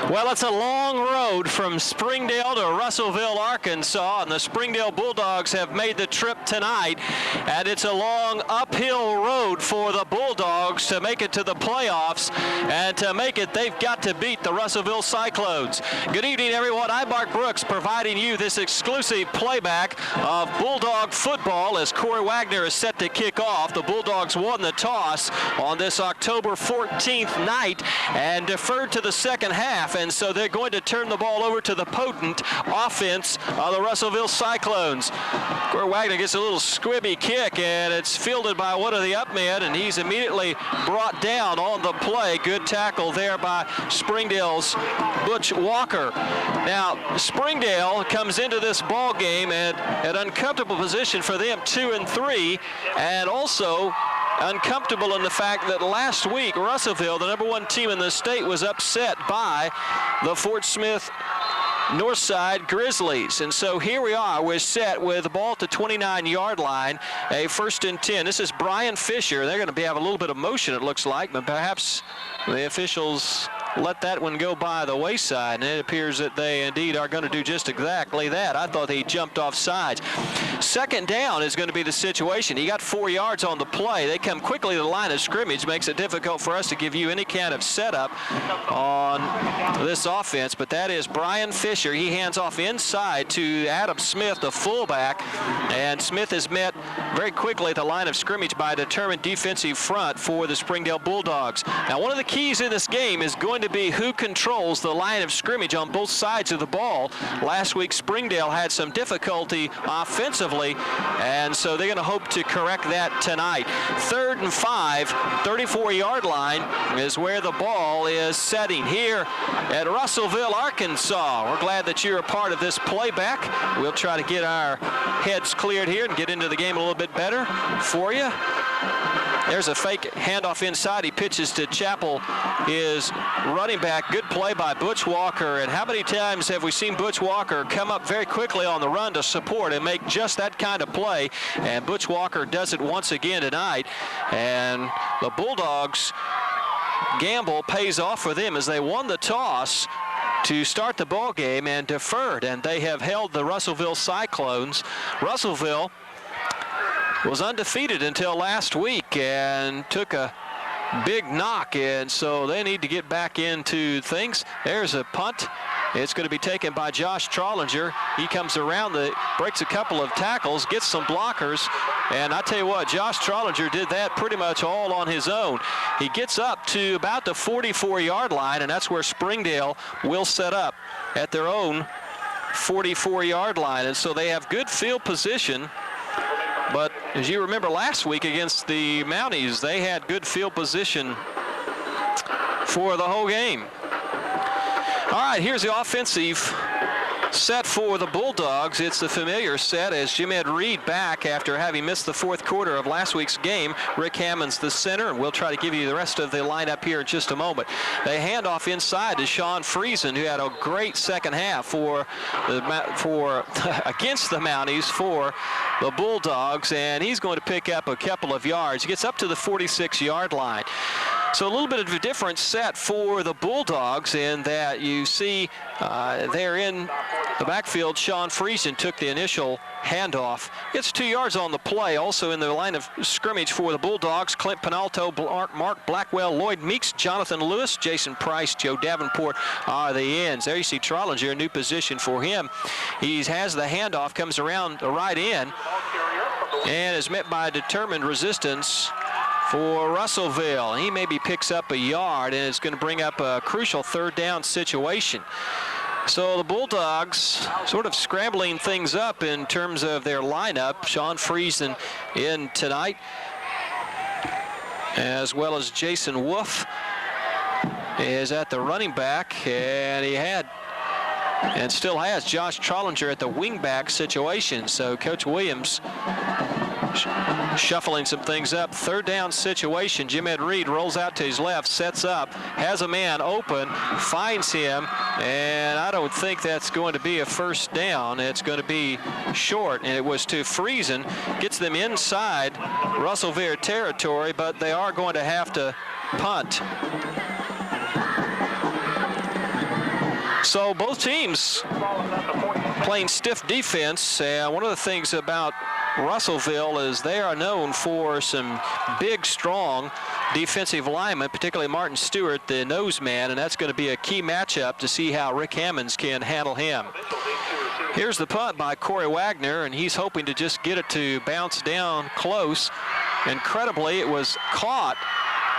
Well, it's a long road from Springdale to Russellville, Arkansas, and the Springdale Bulldogs have made the trip tonight, and it's a long uphill road for the Bulldogs to make it to the playoffs, and to make it, they've got to beat the Russellville Cyclones. Good evening, everyone. I'm Mark Brooks, providing you this exclusive playback of Bulldog football as Corey Wagner is set to kick off. The Bulldogs won the toss on this October 14th night and deferred to the second half, and so they're going to turn the ball over to the potent offense of the Russellville Cyclones. Corey Wagner gets a little squibby kick, and it's fielded by one of the up men, and he's immediately brought down on the play. Good tackle there by Springdale's Butch Walker. Now, Springdale comes into this ball game at an uncomfortable position for them, 2-3, and also uncomfortable in the fact that last week Russellville, the #1 team in the state, was upset by the Fort Smith Northside Grizzlies. And so here we are, we're set with the ball at the 29-yard line, a 1st and 10. This is Brian Fisher. They're going to have a little bit of motion, it looks like, but perhaps the officials let that one go by the wayside, and it appears that they indeed are going to do just exactly that. I thought he jumped off sides. 2nd down is going to be the situation. He got 4 yards on the play. They come quickly to the line of scrimmage. Makes it difficult for us to give you any kind of setup on this offense, but that is Brian Fisher. He hands off inside to Adam Smith, the fullback, and Smith is met very quickly at the line of scrimmage by a determined defensive front for the Springdale Bulldogs. Now, one of the keys in this game is going to be who controls the line of scrimmage on both sides of the ball. Last week, Springdale had some difficulty offensively, and so they're going to hope to correct that tonight. 3rd and 5, 34-yard line is where the ball is setting here at Russellville, Arkansas. We're glad that you're a part of this playback. We'll try to get our heads cleared here and get into the game a little bit better for you. There's a fake handoff inside. He pitches to Chappell, his running back. Good play by Butch Walker. And how many times have we seen Butch Walker come up very quickly on the run to support and make just that kind of play? And Butch Walker does it once again tonight. And the Bulldogs' gamble pays off for them as they won the toss to start the ball game and deferred. And they have held the Russellville Cyclones. Russellville was undefeated until last week and took a big knock, and so they need to get back into things. There's a punt. It's going to be taken by Josh Trollinger. He comes around, breaks a couple of tackles, gets some blockers, and I tell you what, Josh Trollinger did that pretty much all on his own. He gets up to about the 44-yard line, and that's where Springdale will set up at their own 44-yard line, and so they have good field position. But as you remember last week against the Mounties, they had good field position for the whole game. All right, here's the offensive set for the Bulldogs. It's the familiar set as Jim Ed Reed back after having missed the 4th quarter of last week's game. Rick Hammond's the center, and we'll try to give you the rest of the lineup here in just a moment. They hand off inside to Sean Friesen, who had a great second half against the Mounties for the Bulldogs, and he's going to pick up a couple of yards. He gets up to the 46-yard line. So a little bit of a different set for the Bulldogs in that you see they're in the backfield. Sean Friesen took the initial handoff. Gets 2 yards on the play. Also in the line of scrimmage for the Bulldogs, Clint Penalto, Mark Blackwell, Lloyd Meeks, Jonathan Lewis, Jason Price, Joe Davenport are the ends. There you see Trollinger, a new position for him. He has the handoff, comes around the right end, and is met by a determined resistance for Russellville. He maybe picks up a yard, and it's going to bring up a crucial 3rd down situation. So the Bulldogs sort of scrambling things up in terms of their lineup. Sean Friesen in tonight, as well as Jason Wolf is at the running back, and he had and still has Josh Trollinger at the wingback situation. So Coach Williams shuffling some things up. 3rd down situation. Jim Ed Reed rolls out to his left, sets up, has a man open, finds him, and I don't think that's going to be a 1st down. It's going to be short, and it was to Friesen. Gets them inside Russellville territory, but they are going to have to punt. So both teams playing stiff defense, and one of the things about Russellville is they are known for some big, strong defensive linemen, particularly Martin Stewart, the nose man, and that's going to be a key matchup to see how Rick Hammonds can handle him. Here's the punt by Corey Wagner, and he's hoping to just get it to bounce down close. Incredibly, it was caught.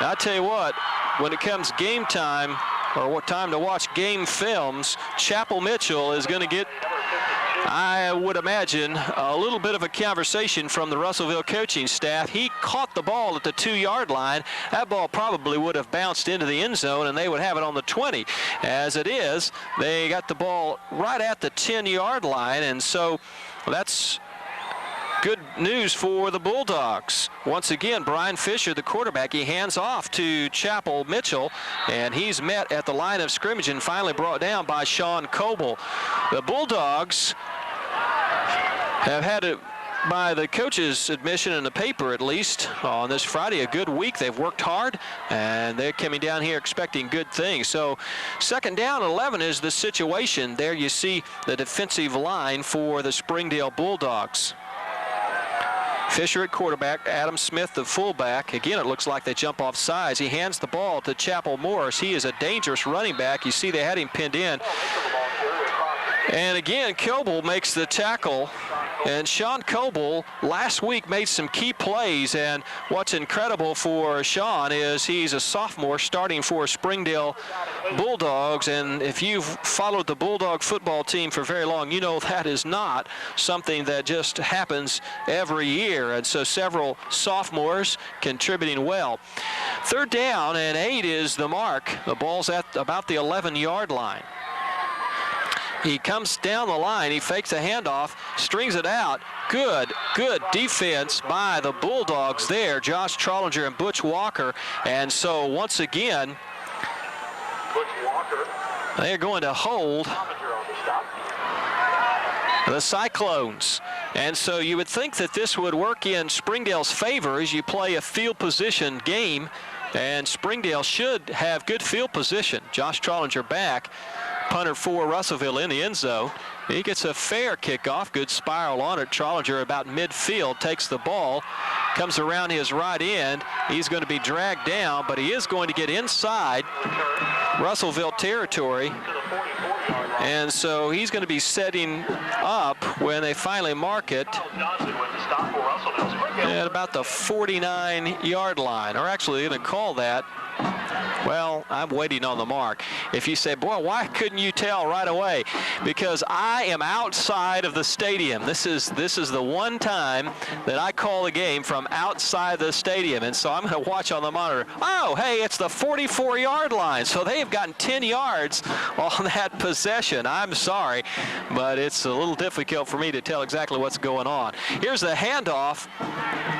I tell you what, when it comes game time, or what time to watch game films, Chapel Mitchell is going to get, I would imagine, a little bit of a conversation from the Russellville coaching staff. He caught the ball at the 2-yard line. That ball probably would have bounced into the end zone, and they would have it on the 20. As it is, they got the ball right at the 10-yard line, and so that's good news for the Bulldogs. Once again, Brian Fisher, the quarterback, he hands off to Chapel Mitchell, and he's met at the line of scrimmage and finally brought down by Sean Coble. The Bulldogs have had it, by the coach's admission in the paper at least, on this Friday, a good week. They've worked hard, and they're coming down here expecting good things. So 2nd down and 11 is the situation. There you see the defensive line for the Springdale Bulldogs. Fisher at quarterback, Adam Smith the fullback. Again, it looks like they jump off sides. He hands the ball to Chapel Morris. He is a dangerous running back. You see they had him pinned in. And again, Coble makes the tackle. And Sean Coble last week made some key plays, and what's incredible for Sean is he's a sophomore starting for Springdale Bulldogs, and if you've followed the Bulldog football team for very long, you know that is not something that just happens every year, and so several sophomores contributing well. 3rd down and 8 is the mark. The ball's at about the 11-yard line. He comes down the line, he fakes a handoff, strings it out. Good defense by the Bulldogs there, Josh Trollinger and Butch Walker. And so once again, they're going to hold the Cyclones. And so you would think that this would work in Springdale's favor as you play a field position game, and Springdale should have good field position. Josh Trollinger back. Punter for Russellville in the end zone. He gets a fair kickoff. Good spiral on it. Trollinger about midfield takes the ball, comes around his right end. He's going to be dragged down, but he is going to get inside Russellville territory. And so he's going to be setting up when they finally mark it at about the 49-yard line. Or actually, they're going to call that. Well, I'm waiting on the mark. If you say, boy, why couldn't you tell right away? Because I am outside of the stadium. This is the one time that I call the game from outside the stadium. And so I'm going to watch on the monitor. Oh, hey, it's the 44-yard line. So they have gotten 10 yards on that possession. I'm sorry, but it's a little difficult for me to tell exactly what's going on. Here's the handoff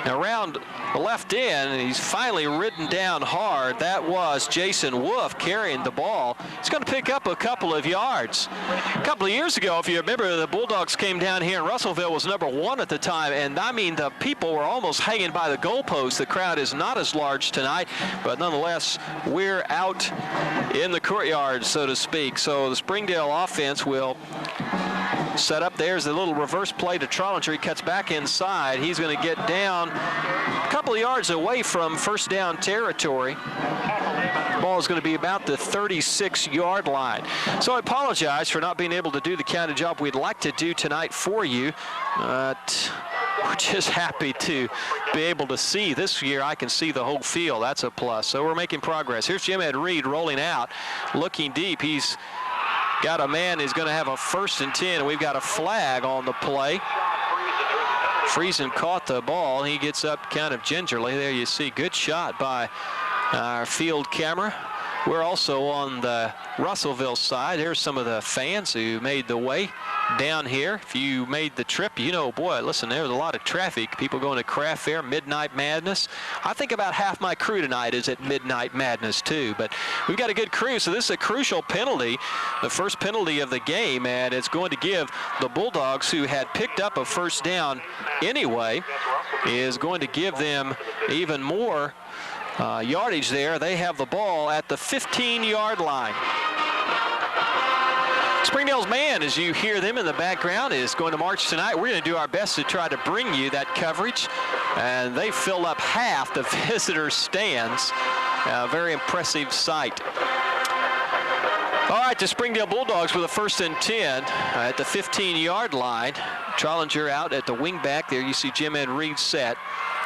around the left end, and he's finally ridden down hard. That was Jason Wolf carrying the ball. He's going to pick up a couple of yards. A couple of years ago, if you remember, the Bulldogs came down here, and Russellville was #1 at the time, and I mean, the people were almost hanging by the goalpost. The crowd is not as large tonight, but nonetheless, we're out in the courtyard, so to speak. So the Springdale offense will set up. There's a little reverse play to Trollinger. He cuts back inside. He's going to get down a couple of yards away from first down territory. The ball is going to be about the 36-yard line. So I apologize for not being able to do the kind of job we'd like to do tonight for you. But we're just happy to be able to see. This year I can see the whole field. That's a plus. So we're making progress. Here's Jim Ed Reed rolling out, looking deep. He's got a man who's going to have a 1st and 10, and we've got a flag on the play. Friesen caught the ball. He gets up kind of gingerly. There you see, good shot by our field camera. We're also on the Russellville side. Here's some of the fans who made the way down here. If you made the trip, you know, boy, listen, there's a lot of traffic. People going to Craft Fair, Midnight Madness. I think about half my crew tonight is at Midnight Madness too, but we've got a good crew, so this is a crucial penalty, the first penalty of the game, and it's going to give the Bulldogs, who had picked up a 1st down anyway, is going to give them even more yardage there. They have the ball at the 15-yard line. Springdale's band, as you hear them in the background, is going to march tonight. We're going to do our best to try to bring you that coverage. And they fill up half the visitor stands. A very impressive sight. All right, the Springdale Bulldogs with a 1st and 10 at the 15-yard line. Trollinger out at the wing back there. You see Jim Ed Reed set.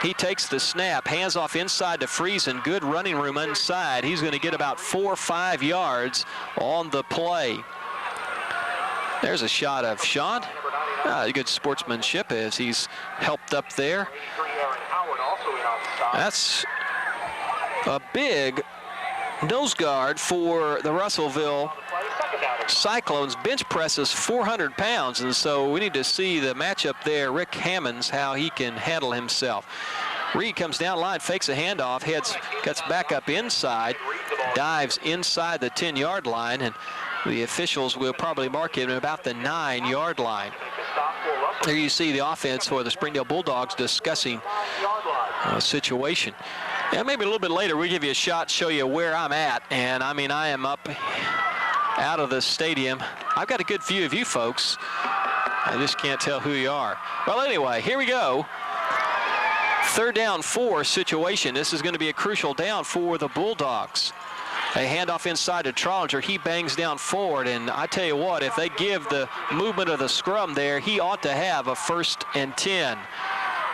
He takes the snap, hands off inside to Friesen. Good running room inside. He's going to get about 4 or 5 yards on the play. There's a shot of Sean. Good sportsmanship as he's helped up there. That's a big nose guard for the Russellville Cyclones. Bench presses 400 pounds, and so we need to see the matchup there. Rick Hammonds, how he can handle himself. Reed comes down line, fakes a handoff, cuts back up inside, dives inside the 10-yard line, and the officials will probably mark him at about the 9-yard line. There you see the offense for the Springdale Bulldogs discussing a situation. And maybe a little bit later we'll give you a shot, show you where I'm at. And I mean, I am up out of the stadium. I've got a good view of you folks. I just can't tell who you are. Well, anyway, here we go. 3rd down 4 situation. This is going to be a crucial down for the Bulldogs. A handoff inside to Trollinger. He bangs down forward, and I tell you what, if they give the movement of the scrum there, he ought to have a 1st and 10.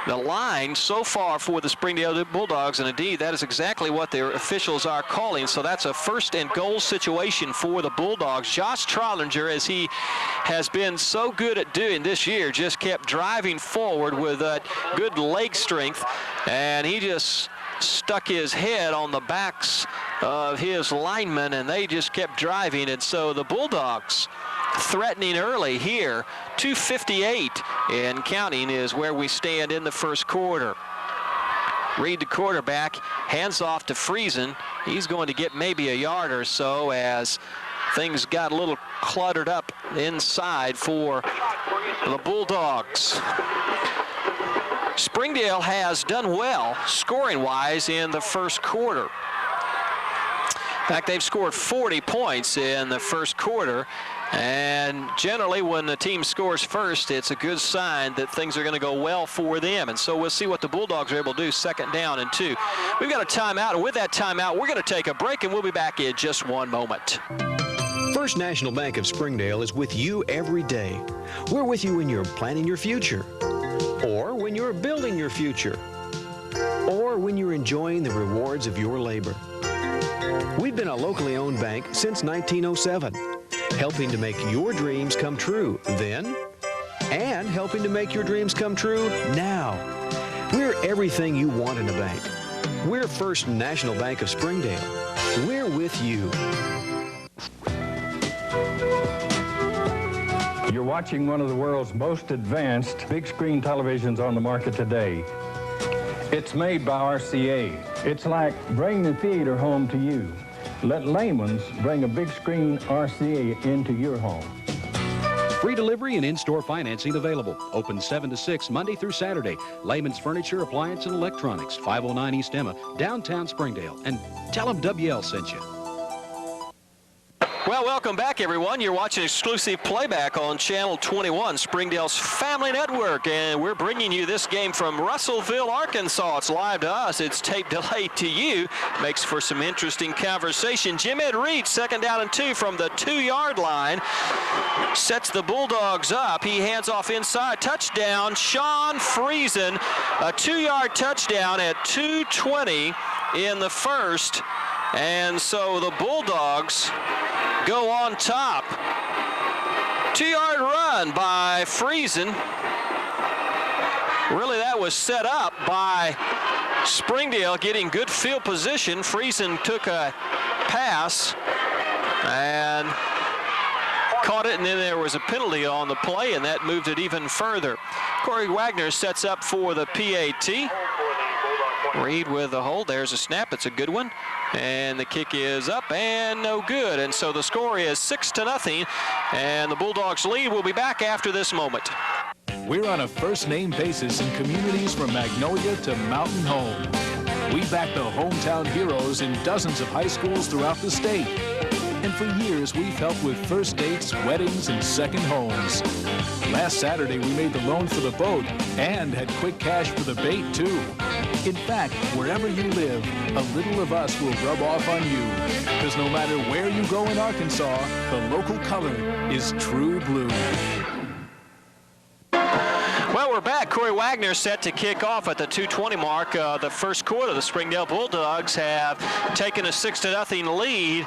The line so far for the Springdale Bulldogs, and indeed that is exactly what their officials are calling, so that's a 1st and goal situation for the Bulldogs. Josh Trollinger, as he has been so good at doing this year, just kept driving forward with that good leg strength, and he just stuck his head on the backs of his linemen, and they just kept driving. And so the Bulldogs threatening early here. 2:58 and counting is where we stand in the 1st quarter. Reed, the quarterback, hands off to Friesen. He's going to get maybe a yard or so as things got a little cluttered up inside for the Bulldogs. Springdale has done well scoring-wise in the 1st quarter. In fact, they've scored 40 points in the 1st quarter. And generally, when the team scores first, it's a good sign that things are going to go well for them. And so we'll see what the Bulldogs are able to do 2nd down and 2. We've got a timeout, and with that timeout, we're going to take a break, and we'll be back in just one moment. First National Bank of Springdale is with you every day. We're with you when you're planning your future, or when you're building your future, or when you're enjoying the rewards of your labor. We've been a locally owned bank since 1907, helping to make your dreams come true then, and helping to make your dreams come true now. We're everything you want in a bank. We're First National Bank of Springdale. We're with you. You're watching one of the world's most advanced big screen televisions on the market today. It's made by RCA. It's like bringing the theater home to you. Let Layman's bring a big screen RCA into your home. Free delivery and in-store financing available. Open 7 to 6 Monday through Saturday. Layman's Furniture, Appliance, and Electronics, 509 East Emma, downtown Springdale. And tell them WL sent you. Well, welcome back, everyone. You're watching exclusive playback on Channel 21, Springdale's Family Network, and we're bringing you this game from Russellville, Arkansas. It's live to us. It's tape delayed to you. Makes for some interesting conversation. Jim Ed Reed, 2nd down and 2 from the 2-yard line. Sets the Bulldogs up. He hands off inside. Touchdown, Sean Friesen. A 2-yard touchdown at 2:20 in the 1st. And so the Bulldogs go on top. 2-yard run by Friesen. Really, that was set up by Springdale getting good field position. Friesen took a pass and caught it, and then there was a penalty on the play, and that moved it even further. Corey Wagner sets up for the PAT. Reed with the hold. There's a snap. It's a good one. And the kick is up and no good. And so the score is 6-0. And the Bulldogs lead. We'll be back after this moment. We're on a first-name basis in communities from Magnolia to Mountain Home. We back the hometown heroes in dozens of high schools throughout the state. And for years, we've helped with first dates, weddings, and second homes. Last Saturday, we made the loan for the boat and had quick cash for the bait, too. In fact, wherever you live, a little of us will rub off on you. Because no matter where you go in Arkansas, the local color is True Blue. Well, we're back. Corey Wagner set to kick off at the 2:20 mark. The first quarter, the Springdale Bulldogs have taken a 6-0 lead,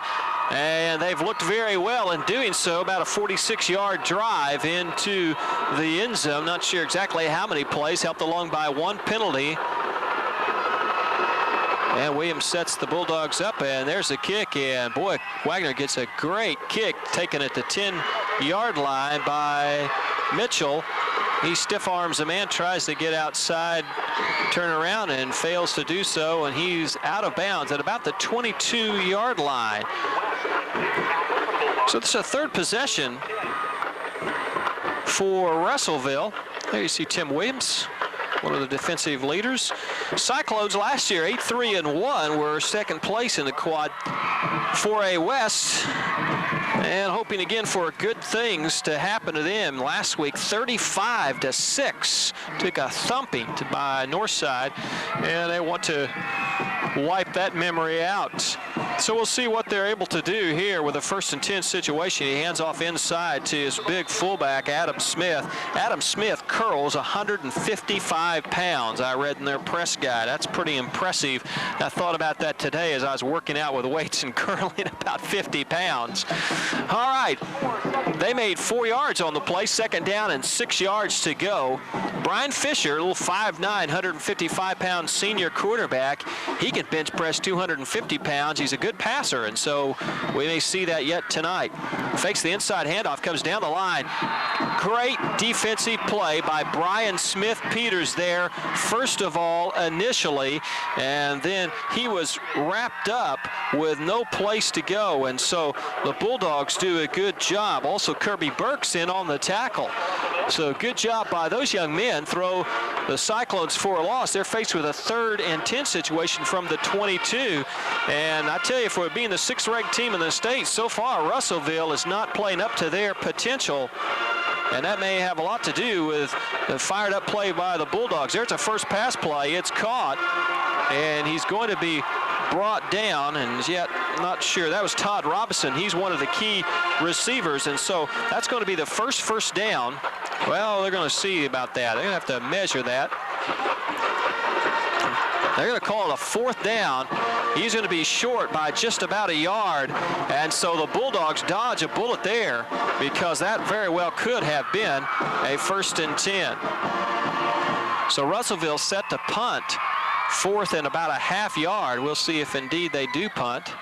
and they've looked very well in doing so. About a 46-yard drive into the end zone. Not sure exactly how many plays, helped along by one penalty. And Williams sets the Bulldogs up, and there's a kick, and boy, Wagner gets a great kick taken at the 10-yard line by Mitchell. He stiff arms a man, tries to get outside, turn around, and fails to do so, and he's out of bounds at about the 22-yard line. So it's a third possession for Russellville. There you see Tim Williams, one of the defensive leaders. Cyclones last year, 8-3-1, were second place in the Quad 4A West, and hoping again for good things to happen to them. Last week, 35-6, took a thumping by Northside, and they want to wipe that memory out. So we'll see what they're able to do here with a 1st and 10 situation. He hands off inside to his big fullback, Adam Smith. Adam Smith curls 155 pounds, I read in their press guide. That's pretty impressive. I thought about that today as I was working out with weights and curling about 50 pounds. All right, they made 4 yards on the play, 2nd down and 6 yards to go. Brian Fisher, a little 5'9", 155-pound senior quarterback. He can bench press 250 pounds. He's a good passer, and so we may see that yet tonight. Fakes the inside handoff, comes down the line. Great defensive play by Brian Smith-Peters there, first of all, initially, and then he was wrapped up with no place to go, and so the Bulldogs do a good job. Also, Kirby Burks in on the tackle. So good job by those young men. Throw the Cyclones for a loss. They're faced with a 3rd and 10 situation from the 22. And I tell you, for being the 6th-ranked team in the state, so far Russellville is not playing up to their potential. And that may have a lot to do with the fired-up play by the Bulldogs. There's a first pass play. It's caught, and he's going to be brought down, and yet not sure. That was Todd Robinson. He's one of the key receivers, and so that's going to be the first down. Well, they're going to see about that. They're going to have to measure that. They're going to call it a 4th down. He's going to be short by just about a yard, and so the Bulldogs dodge a bullet there because that very well could have been a 1st and 10. So Russellville set to punt, 4th and about a half yard. We'll see if indeed they do punt.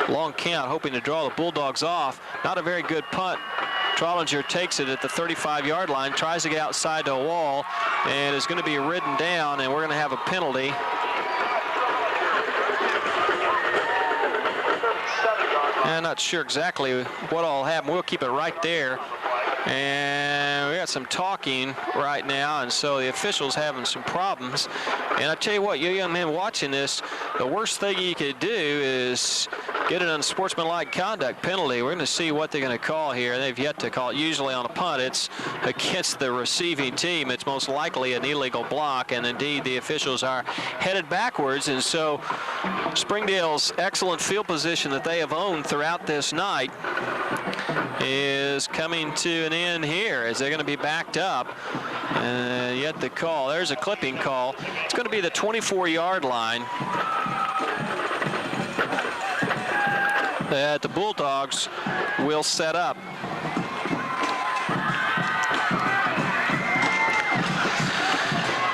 Long count, hoping to draw the Bulldogs off. Not a very good punt. Trollinger takes it at the 35-yard line, tries to get outside the wall, and is going to be ridden down, and we're going to have a penalty. I'm not sure exactly what all happened. We'll keep it right there. And we got some talking right now, and so the officials having some problems. And I tell you what, you young men watching this, the worst thing you could do is get an unsportsmanlike conduct penalty. We're going to see what they're going to call here. They've yet to call it. Usually on a punt, it's against the receiving team. It's most likely an illegal block, and indeed the officials are headed backwards. And so Springdale's excellent field position that they have owned throughout this night is coming to an end here as they're going to be backed up. Yet the call, there's a clipping call. It's going to be the 24-yard line that the Bulldogs will set up.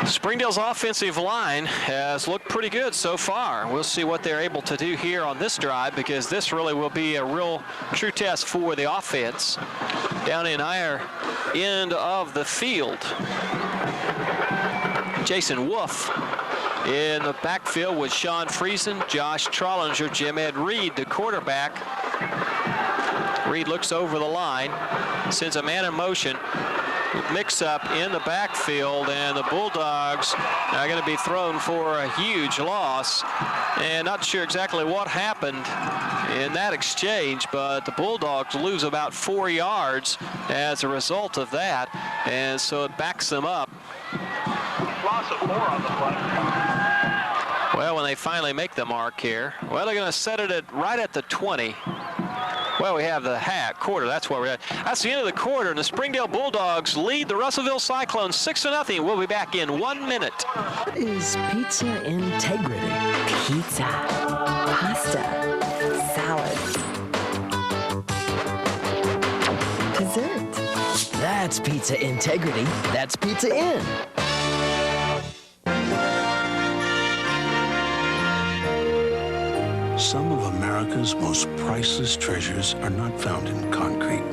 Springdale's offensive line has looked pretty good so far. We'll see what they're able to do here on this drive, because this really will be a real true test for the offense down in our end of the field. Jason Wolf in the backfield with Sean Friesen, Josh Trollinger, Jim Ed Reed, the quarterback. Reed looks over the line, sends a man in motion. mix-up in the backfield, and the Bulldogs are going to be thrown for a huge loss. And not sure exactly what happened in that exchange, but the Bulldogs lose about 4 yards as a result of that, and so it backs them up. Loss of 4 on the play. Well, when they finally make the mark here, well, they're going to set it right at the 20. Well, we have the quarter. That's where we're at. That's the end of the quarter, and the Springdale Bulldogs lead the Russellville Cyclones 6-0. We'll be back in 1 minute. What is pizza integrity? Pizza, pasta, salad, dessert. That's pizza integrity. That's Pizza Inn. Some of America's most priceless treasures are not found in concrete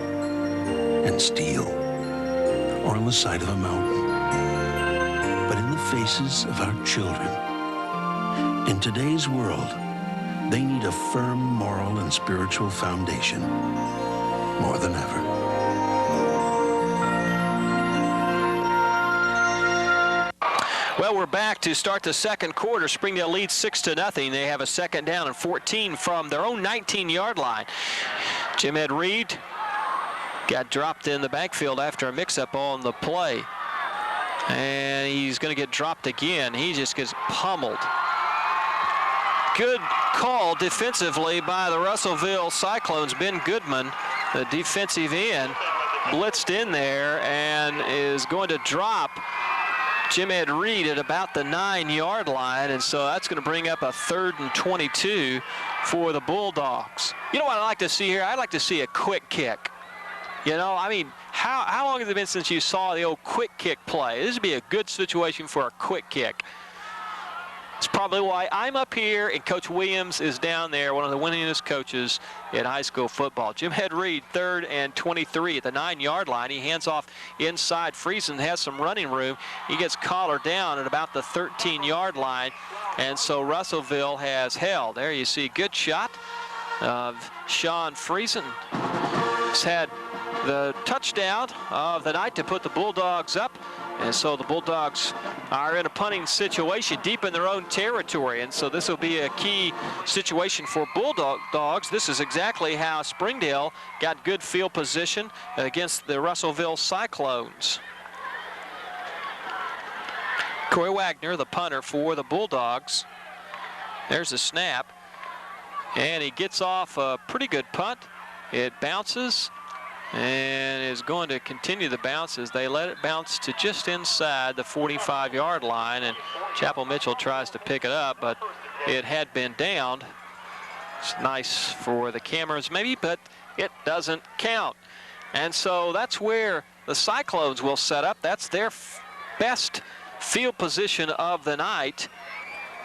and steel or on the side of a mountain, but in the faces of our children. In today's world, they need a firm moral and spiritual foundation more than ever. Well, we're back to start the second quarter. Springdale leads 6-0. They have a second down and 14 from their own 19-yard line. Jim Ed Reed got dropped in the backfield after a mix-up on the play. And he's going to get dropped again. He just gets pummeled. Good call defensively by the Russellville Cyclones. Ben Goodman, the defensive end, blitzed in there and is going to drop Jim Ed Reed at about the 9-yard line, and so that's going to bring up a 3rd and 22 for the Bulldogs. You know what I'd like to see here? I'd like to see a quick kick. You know, I mean, how long has it been since you saw the old quick kick play? This would be a good situation for a quick kick. It's probably why I'm up here and Coach Williams is down there, one of the winningest coaches in high school football. Jim Ed Reed, 3rd and 23 at the 9-yard line. He hands off inside. Friesen has some running room. He gets collared down at about the 13-yard line, and so Russellville has held. There you see, good shot of Sean Friesen. He's had the touchdown of the night to put the Bulldogs up. And so the Bulldogs are in a punting situation deep in their own territory. And so this will be a key situation for Bulldogs. This is exactly how Springdale got good field position against the Russellville Cyclones. Corey Wagner, the punter for the Bulldogs. There's a snap. And he gets off a pretty good punt. It bounces and is going to continue the bounce as they let it bounce to just inside the 45-yard line, and Chapel Mitchell tries to pick it up, but it had been downed. It's nice for the cameras maybe, but it doesn't count. And so that's where the Cyclones will set up. That's their best field position of the night,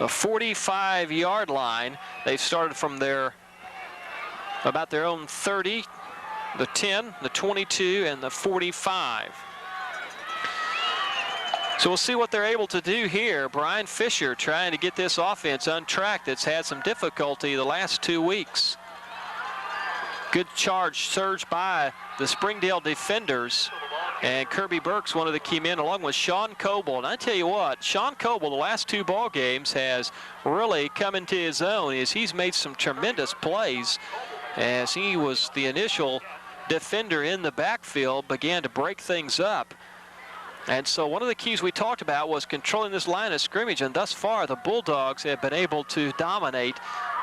the 45-yard line. They've started from about their own 30, the 10, the 22, and the 45. So we'll see what they're able to do here. Brian Fisher trying to get this offense untracked. It's had some difficulty the last 2 weeks. Good surge by the Springdale defenders. And Kirby Burke's one of the key men, along with Sean Coble. And I tell you what, Sean Coble, the last 2 ball games, has really come into his own as he's made some tremendous plays as he was the initial defender in the backfield, began to break things up. And so one of the keys we talked about was controlling this line of scrimmage, and thus far the Bulldogs have been able to dominate,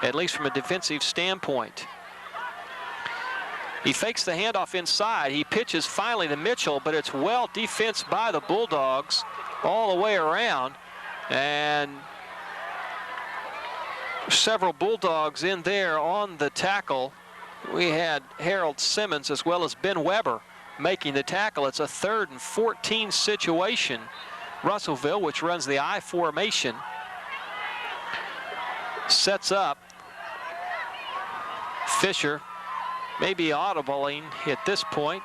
at least from a defensive standpoint. He fakes the handoff inside. He pitches finally to Mitchell, but it's well defensed by the Bulldogs all the way around. And several Bulldogs in there on the tackle. We had Harold Simmons as well as Ben Weber making the tackle. It's a 3rd and 14 situation. Russellville, which runs the I formation, sets up. Fisher maybe audibling at this point,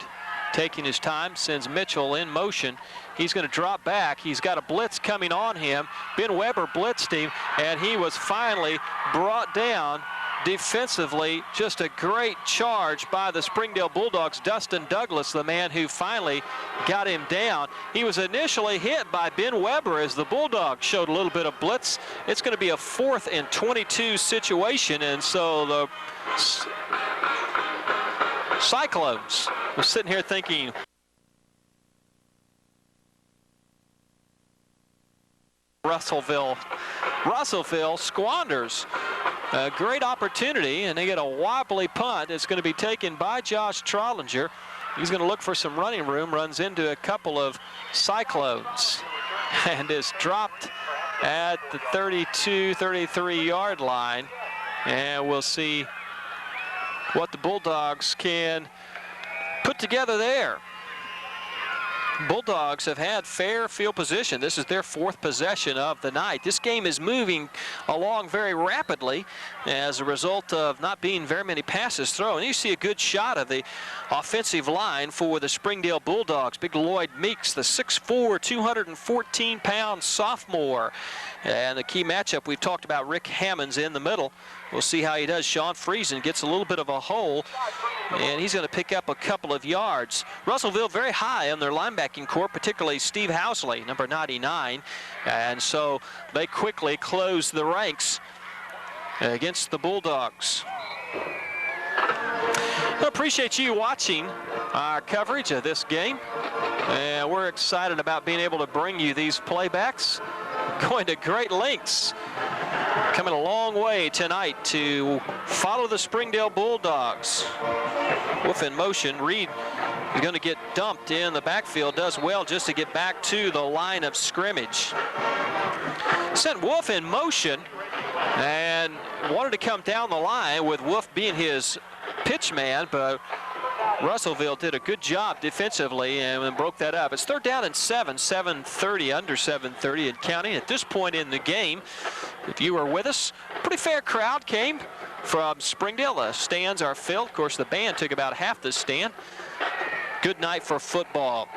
taking his time, sends Mitchell in motion. He's going to drop back. He's got a blitz coming on him. Ben Weber blitzed him, and he was finally brought down defensively, just a great charge by the Springdale Bulldogs. Dustin Douglas, the man who finally got him down. He was initially hit by Ben Weber as the Bulldogs showed a little bit of blitz. It's going to be a 4th and 22 situation, and so the Cyclones were sitting here thinking, Russellville squanders a great opportunity, and they get a wobbly punt. It's going to be taken by Josh Trollinger. He's going to look for some running room, runs into a couple of Cyclones, and is dropped at the 32, 33-yard line. And we'll see what the Bulldogs can put together there. Bulldogs have had fair field position. This is their 4th possession of the night. This game is moving along very rapidly as a result of not being very many passes thrown. And you see a good shot of the offensive line for the Springdale Bulldogs. Big Lloyd Meeks, the 6'4", 214-pound sophomore. And the key matchup, we've talked about Rick Hammonds in the middle. We'll see how he does. Sean Friesen gets a little bit of a hole, and he's going to pick up a couple of yards. Russellville very high on their linebacking core, particularly Steve Housley, number 99. And so they quickly close the ranks against the Bulldogs. I appreciate you watching our coverage of this game. And we're excited about being able to bring you these playbacks. Going to great lengths. Coming a long way tonight to follow the Springdale Bulldogs. Wolf in motion. Reed is going to get dumped in the backfield. Does well just to get back to the line of scrimmage. Sent Wolf in motion and wanted to come down the line with Wolf being his pitch man, but Russellville did a good job defensively and broke that up. It's 3rd down and 7, 7:30, under 7:30 and counting. At this point in the game, if you were with us, pretty fair crowd came from Springdale. The stands are filled. Of course, the band took about half the stand. Good night for football.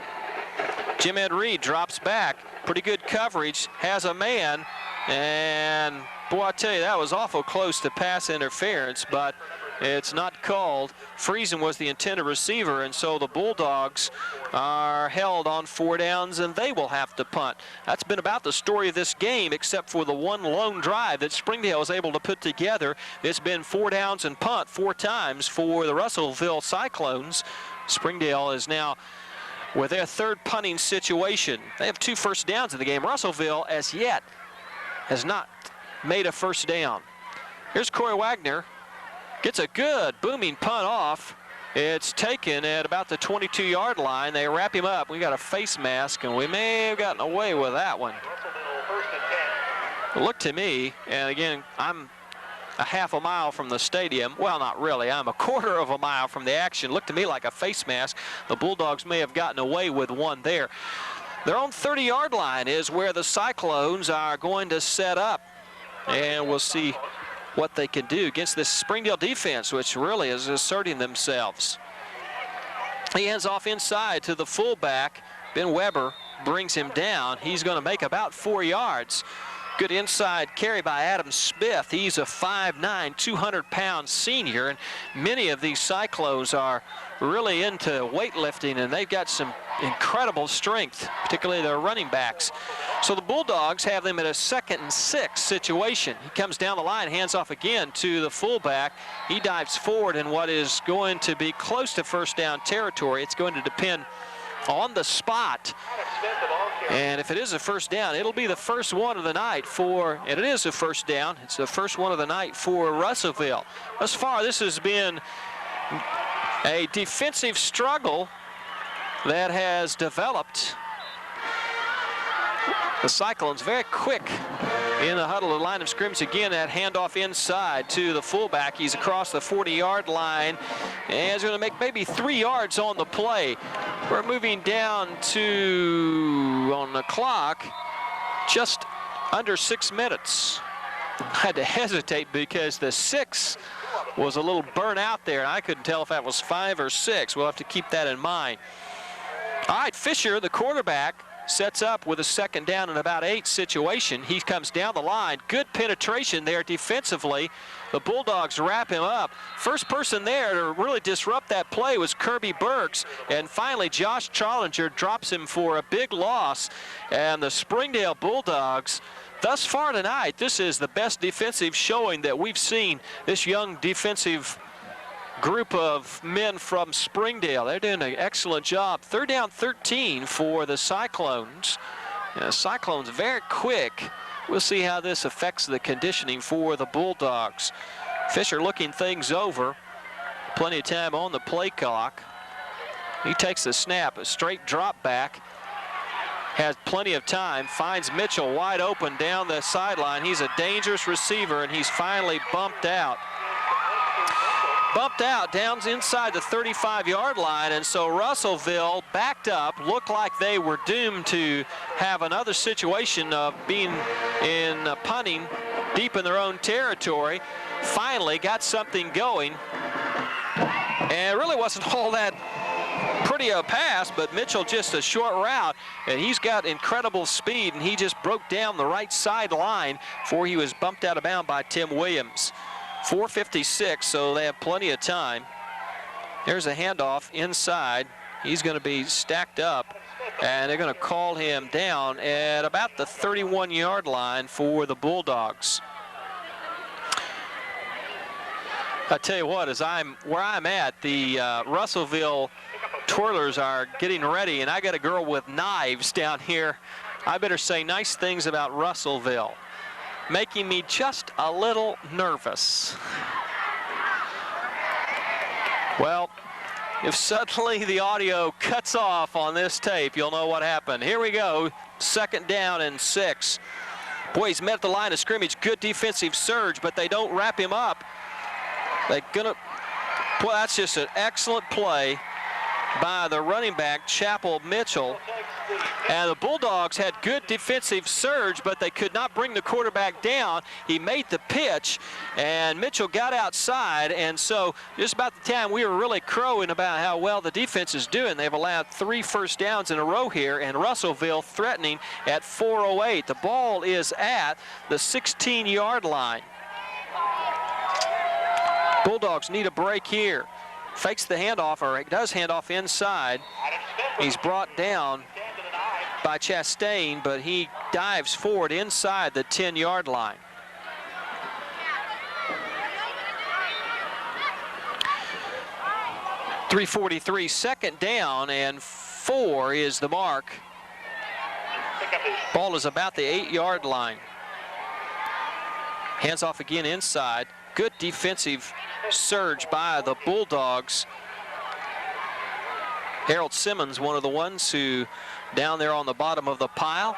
Jim Ed Reed drops back. Pretty good coverage. Has a man. And, boy, I tell you, that was awful close to pass interference, but it's not called. Friesen was the intended receiver, and so the Bulldogs are held on 4 downs, and they will have to punt. That's been about the story of this game, except for the one lone drive that Springdale was able to put together. It's been 4 downs and punt 4 times for the Russellville Cyclones. Springdale is now with their 3rd punting situation. They have 2 first downs in the game. Russellville, as yet, has not made a first down. Here's Corey Wagner. Gets a good booming punt off. It's taken at about the 22-yard line. They wrap him up. We got a face mask, and we may have gotten away with that one. Look to me, and again, I'm a half a mile from the stadium. Well, not really. I'm a quarter of a mile from the action. Looked to me like a face mask. The Bulldogs may have gotten away with one there. Their own 30-yard line is where the Cyclones are going to set up, and we'll see what they can do against this Springdale defense, which really is asserting themselves. He hands off inside to the fullback. Ben Weber brings him down. He's going to make about 4 yards. Good inside carry by Adam Smith. He's a 5'9", 200-pound senior, and many of these Cyclones are really into weightlifting, and they've got some incredible strength, particularly their running backs. So the Bulldogs have them at a 2nd and 6 situation. He comes down the line, hands off again to the fullback. He dives forward in what is going to be close to first down territory. It's going to depend on the spot. And if it is a first down, it'll be the first one of the night for, and it is a first down. It's the first one of the night for Russellville. Thus far, this has been a defensive struggle that has developed. The Cyclones very quick in the huddle, the line of scrimmage again. That handoff inside to the fullback. He's across the 40-yard line and is going to make maybe 3 yards on the play. We're moving down to, on the clock, just under 6 minutes. I had to hesitate because the 6 was a little burnt out there, and I couldn't tell if that was 5 or 6. We'll have to keep that in mind. All right, Fisher, the quarterback, sets up with a 2nd down and about 8 situation. He comes down the line. Good penetration there defensively. The Bulldogs wrap him up. First person there to really disrupt that play was Kirby Burks. And finally, Josh Challenger drops him for a big loss. And the Springdale Bulldogs, thus far tonight, this is the best defensive showing that we've seen. This young defensive group of men from Springdale. They're doing an excellent job. 3rd down 13 for the Cyclones. Cyclones very quick. We'll see how this affects the conditioning for the Bulldogs. Fisher looking things over. Plenty of time on the play clock. He takes the snap, a straight drop back. Has plenty of time, finds Mitchell wide open down the sideline. He's a dangerous receiver, and he's finally bumped out. Bumped out down inside the 35-yard line, and so Russellville backed up, looked like they were doomed to have another situation of being in punting deep in their own territory. Finally got something going, and it really wasn't all that pretty a pass, but Mitchell just a short route, and he's got incredible speed, and he just broke down the right sideline before he was bumped out of bounds by Tim Williams. 4:56, so they have plenty of time. There's a handoff inside. He's going to be stacked up, and they're going to call him down at about the 31-yard line for the Bulldogs. I tell you what, where I'm at, the Russellville twirlers are getting ready, and I got a girl with knives down here. I better say nice things about Russellville, making me just a little nervous. Well, if suddenly the audio cuts off on this tape, you'll know what happened. Here we go, 2nd down and 6. Boy, he's met at the line of scrimmage. Good defensive surge, but they don't wrap him up. Boy, that's just an excellent play by the running back, Chapel Mitchell. And the Bulldogs had good defensive surge, but they could not bring the quarterback down. He made the pitch, and Mitchell got outside, and so just about the time we were really crowing about how well the defense is doing, they've allowed 3 first downs in a row here, and Russellville threatening at 4:08. The ball is at the 16-yard line. Bulldogs need a break here. Fakes the handoff, or does hand off inside. He's brought down by Chastain, but he dives forward inside the 10-yard line. .343, 2nd down and 4 is the mark. Ball is about the 8-yard line. Hands off again inside. Good defensive surge by the Bulldogs. Harold Simmons, one of the ones who down there on the bottom of the pile.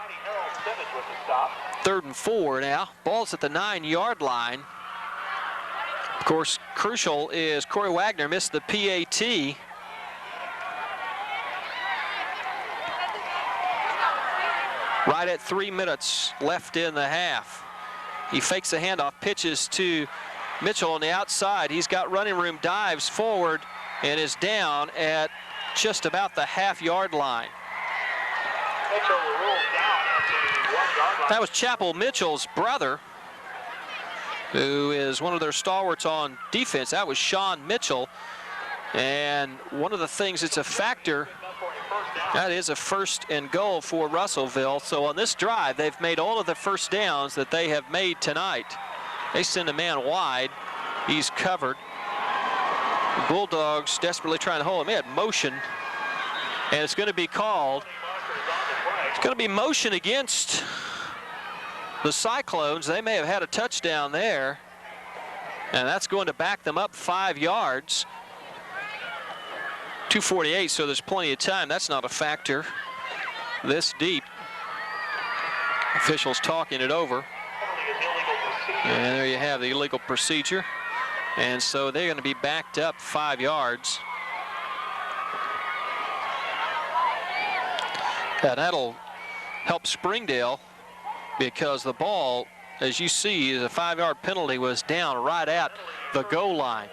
3rd and 4 now. Ball's at the 9-yard line. Of course, crucial is Corey Wagner missed the PAT. Right at 3 minutes left in the half. He fakes a handoff, pitches to Mitchell on the outside. He's got running room, dives forward, and is down at just about the half-yard line. That was Chapel Mitchell's brother, who is one of their stalwarts on defense. That was Sean Mitchell. And one of the things that's a factor, that is a 1st and goal for Russellville. So on this drive, they've made all of the first downs that they have made tonight. They send a man wide. He's covered. The Bulldogs desperately trying to hold him. He had motion, and it's going to be called. It's going to be motion against the Cyclones. They may have had a touchdown there, and that's going to back them up 5 yards. 2:48, so there's plenty of time. That's not a factor this deep. Officials talking it over. And there you have the illegal procedure. And so they're going to be backed up 5 yards. And that'll help Springdale, because the ball, as you see, the 5-yard penalty was down right at the goal line.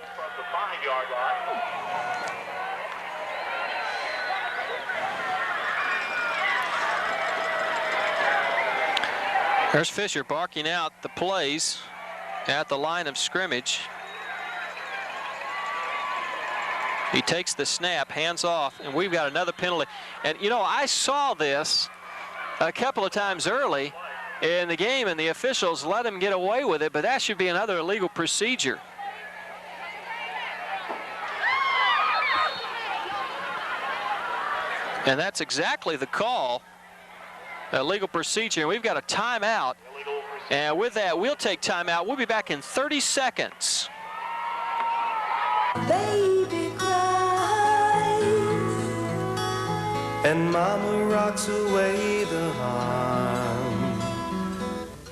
There's Fisher barking out the plays at the line of scrimmage. He takes the snap, hands off, and we've got another penalty. And, you know, I saw this a couple of times early in the game, and the officials let him get away with it, but that should be another illegal procedure. And that's exactly the call, a legal procedure. We've got a timeout. And with that, we'll take timeout. We'll be back in 30 seconds. Baby cries, and mama rocks away the harm.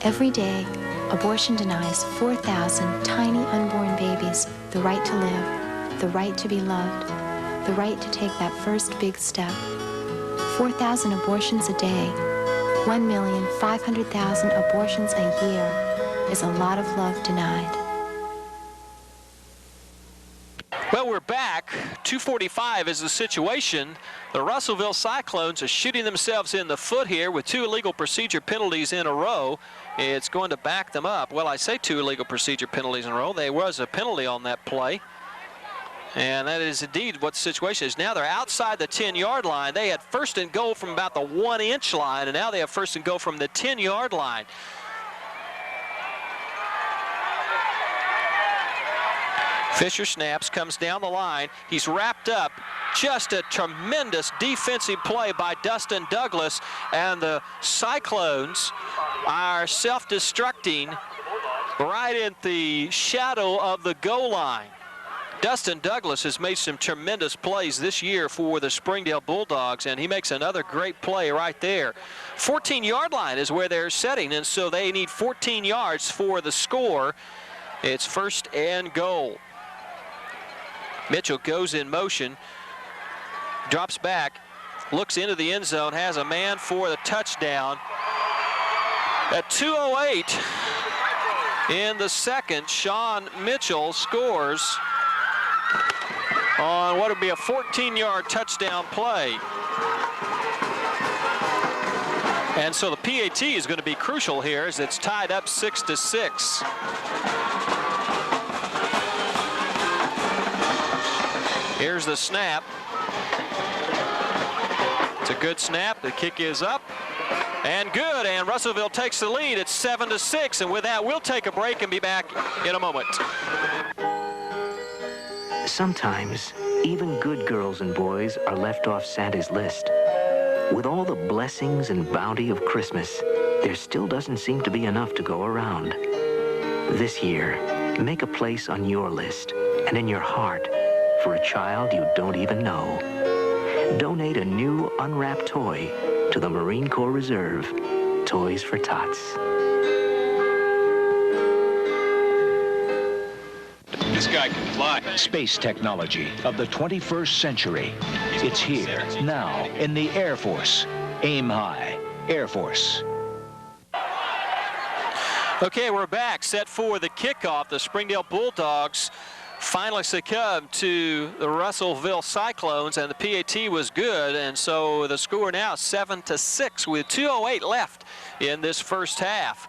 Every day, abortion denies 4,000 tiny unborn babies the right to live, the right to be loved, the right to take that first big step. 4,000 abortions a day, 1,500,000 abortions a year is a lot of love denied. Well, we're back. 2:45 is the situation. The Russellville Cyclones are shooting themselves in the foot here with 2 illegal procedure penalties in a row. It's going to back them up. Well, I say 2 illegal procedure penalties in a row. There was a penalty on that play. And that is indeed what the situation is. Now they're outside the 10-yard line. They had first and goal from about the 1-inch line, and now they have first and goal from the 10-yard line. Fisher snaps, comes down the line. He's wrapped up. Just a tremendous defensive play by Dustin Douglas, and the Cyclones are self-destructing right at the shadow of the goal line. Dustin Douglas has made some tremendous plays this year for the Springdale Bulldogs, and he makes another great play right there. 14-yard line is where they're setting, and so they need 14 yards for the score. It's first and goal. Mitchell goes in motion, drops back, looks into the end zone, has a man for the touchdown. At 2:08 in the second, Sean Mitchell scores on what would be a 14-yard touchdown play. And so the PAT is going to be crucial here as it's tied up 6-6. Here's the snap. It's a good snap. The kick is up and good, and Russellville takes the lead. It's 7-6, and with that, we'll take a break and be back in a moment. Sometimes, even good girls and boys are left off Santa's list. With all the blessings and bounty of Christmas, there still doesn't seem to be enough to go around. This year, make a place on your list and in your heart for a child you don't even know. Donate a new unwrapped toy to the Marine Corps Reserve, Toys for Tots. This guy can fly. Space technology of the 21st century. It's here, now, in the Air Force. Aim high. Air Force. Okay, we're back, set for the kickoff. The Springdale Bulldogs finally succumbed to the Russellville Cyclones, and the PAT was good, and so the score now 7-6 with 2:08 left in this first half.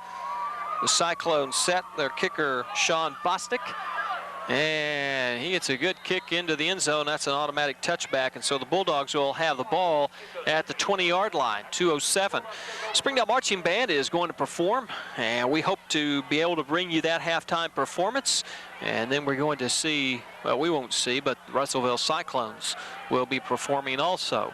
The Cyclones set their kicker, Sean Bostic, and he gets a good kick into the end zone. That's an automatic touchback, and so the Bulldogs will have the ball at the 20-yard line, 2:07. Springdale Marching Band is going to perform, and we hope to be able to bring you that halftime performance. And then we're going to see, well, we won't see, but the Russellville Cyclones will be performing also.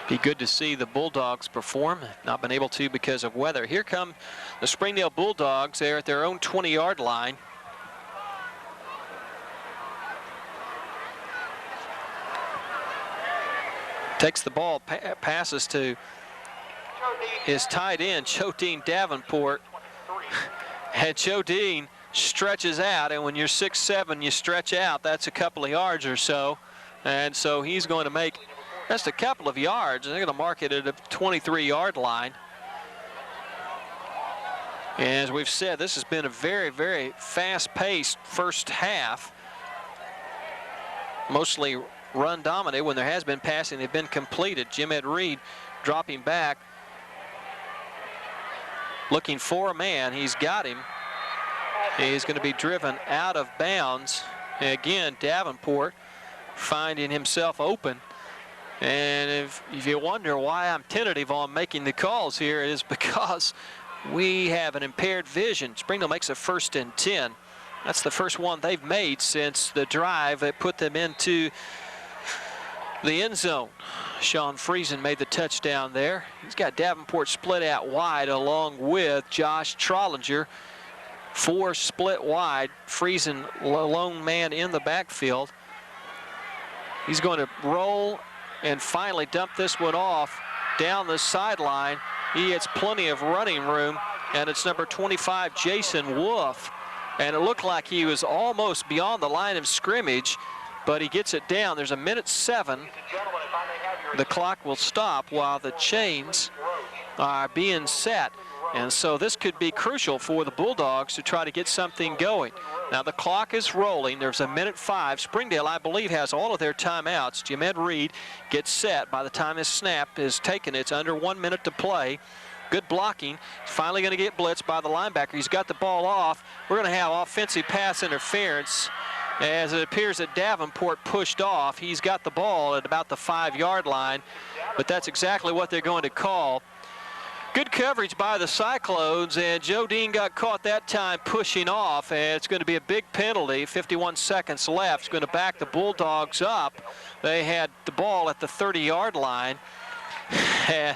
Be good to see the Bulldogs perform. Not been able to because of weather. Here come the Springdale Bulldogs. They're at their own 20-yard line. Takes the ball, passes to his tight end, Chodine Davenport. And Chodine stretches out, and when you're 6'7", you stretch out. That's a couple of yards or so. And so he's going to make just a couple of yards, and they're going to mark it at a 23-yard line. And as we've said, this has been a very, very fast-paced first half. Mostly run dominated. When there has been passing, they've been completed. Jim Ed Reed dropping back, looking for a man. He's got him. He's going to be driven out of bounds. And again, Davenport finding himself open. And if you wonder why I'm tentative on making the calls here, it is because we have an impaired vision. Springdale makes a 1st and 10. That's the first one they've made since the drive that put them into the end zone. Sean Friesen made the touchdown there. He's got Davenport split out wide along with Josh Trollinger. 4 split wide. Friesen, lone man in the backfield. He's going to roll and finally dump this one off down the sideline. He gets plenty of running room, and it's number 25, Jason Wolf. And it looked like he was almost beyond the line of scrimmage, but he gets it down. There's a 1:07. The clock will stop while the chains are being set. And so this could be crucial for the Bulldogs to try to get something going. Now the clock is rolling. There's a 1:05. Springdale, I believe, has all of their timeouts. Jamed Reed gets set. By the time his snap is taken, it's under 1 minute to play. Good blocking. He's finally going to get blitzed by the linebacker. He's got the ball off. We're going to have offensive pass interference as it appears that Davenport pushed off. He's got the ball at about the 5-yard line, but that's exactly what they're going to call. Good coverage by the Cyclones, and Joe Dean got caught that time pushing off, and it's going to be a big penalty. 51 seconds left. It's going to back the Bulldogs up. They had the ball at the 30-yard line. And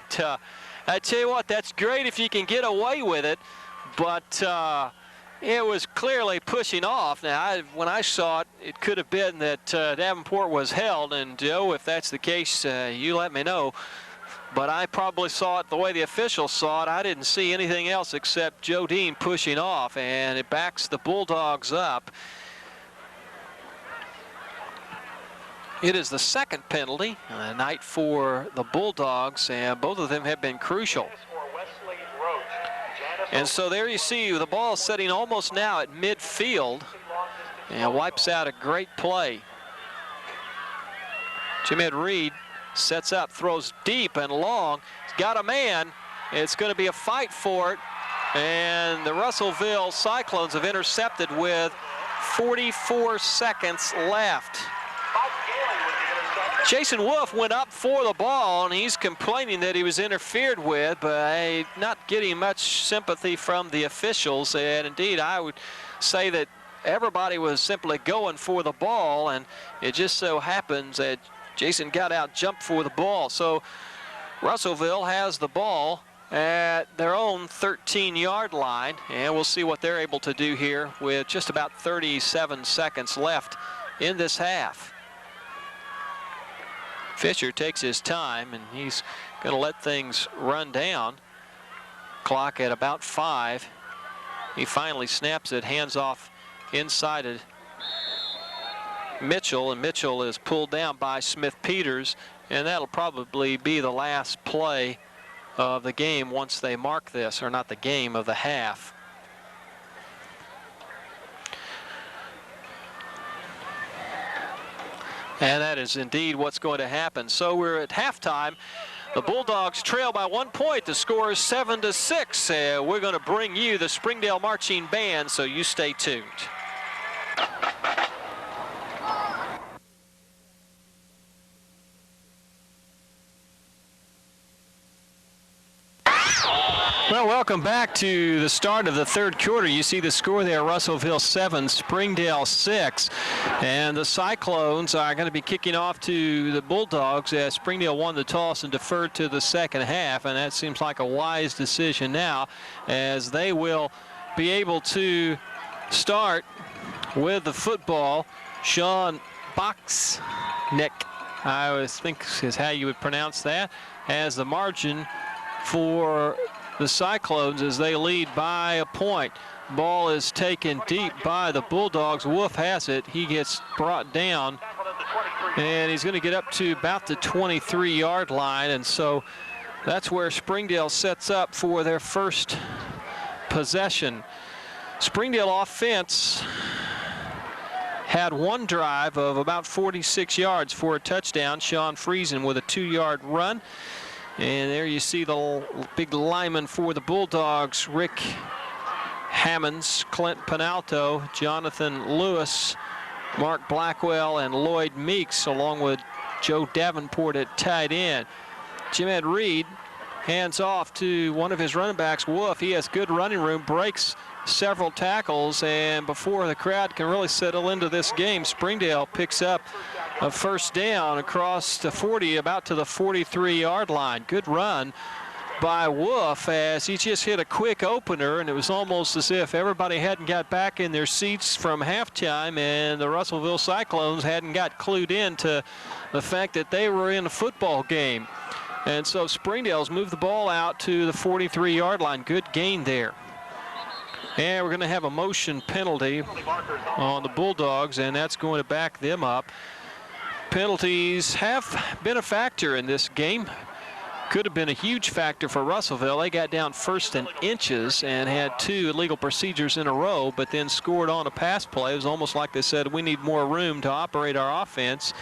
I tell you what, that's great if you can get away with it, but it was clearly pushing off. Now, when I saw it, it could have been that Davenport was held, and Joe, if that's the case, you let me know. But I probably saw it the way the officials saw it. I didn't see anything else except Joe Dean pushing off, and it backs the Bulldogs up. It is the second penalty night for the Bulldogs, and both of them have been crucial. And so there you see the ball sitting almost now at midfield, and wipes out a great play. Jamed Reed sets up, throws deep and long. He's got a man. It's going to be a fight for it. And the Russellville Cyclones have intercepted with 44 seconds left. Jason Wolf went up for the ball, and he's complaining that he was interfered with, but not getting much sympathy from the officials. And indeed, I would say that everybody was simply going for the ball, and it just so happens that Jason got out, jumped for the ball. So Russellville has the ball at their own 13-yard line, and we'll see what they're able to do here with just about 37 seconds left in this half. Fisher takes his time, and he's going to let things run down. Clock at about 5. He finally snaps it, hands off inside it. Mitchell, and Mitchell is pulled down by Smith-Peters, and that'll probably be the last play of the game once they mark this, or not the game, of the half. And that is indeed what's going to happen. So we're at halftime. The Bulldogs trail by 1 point. The score is 7-6. We're going to bring you the Springdale Marching Band, so you stay tuned. Well, welcome back to the start of the third quarter. You see the score there, Russellville 7, Springdale 6. And the Cyclones are going to be kicking off to the Bulldogs as Springdale won the toss and deferred to the second half. And that seems like a wise decision now, as they will be able to start with the football. Sean Boxnick, I always think is how you would pronounce that, has the margin for the Cyclones as they lead by a point. Ball is taken deep by the Bulldogs. Wolf has it. He gets brought down, and he's going to get up to about the 23-yard line, and so that's where Springdale sets up for their first possession. Springdale offense had one drive of about 46 yards for a touchdown. Sean Friesen with a 2-yard run. And there you see the big lineman for the Bulldogs, Rick Hammonds, Clint Penalto, Jonathan Lewis, Mark Blackwell, and Lloyd Meeks, along with Joe Davenport at tight end. Jim Ed Reed hands off to one of his running backs, Wolf. He has good running room, breaks several tackles, and before the crowd can really settle into this game, Springdale picks up a first down across the 40, about to the 43-yard line. Good run by Wolf as he just hit a quick opener, and it was almost as if everybody hadn't got back in their seats from halftime and the Russellville Cyclones hadn't got clued in to the fact that they were in a football game. And so Springdale's moved the ball out to the 43-yard line. Good gain there. And we're going to have a motion penalty on the Bulldogs, and that's going to back them up. Penalties have been a factor in this game. Could have been a huge factor for Russellville. They got down first and inches and had 2 illegal procedures in a row, but then scored on a pass play. It was almost like they said, we need more room to operate our offense,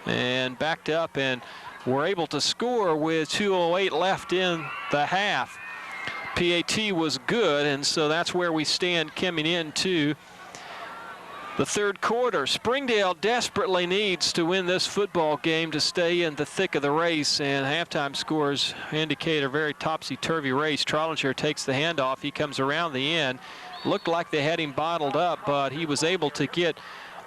and backed up and were able to score with 2:08 left in the half. PAT was good, and so that's where we stand coming into the third quarter. Springdale desperately needs to win this football game to stay in the thick of the race, and halftime scores indicate a very topsy-turvy race. Trollinger takes the handoff. He comes around the end. Looked like they had him bottled up, but he was able to get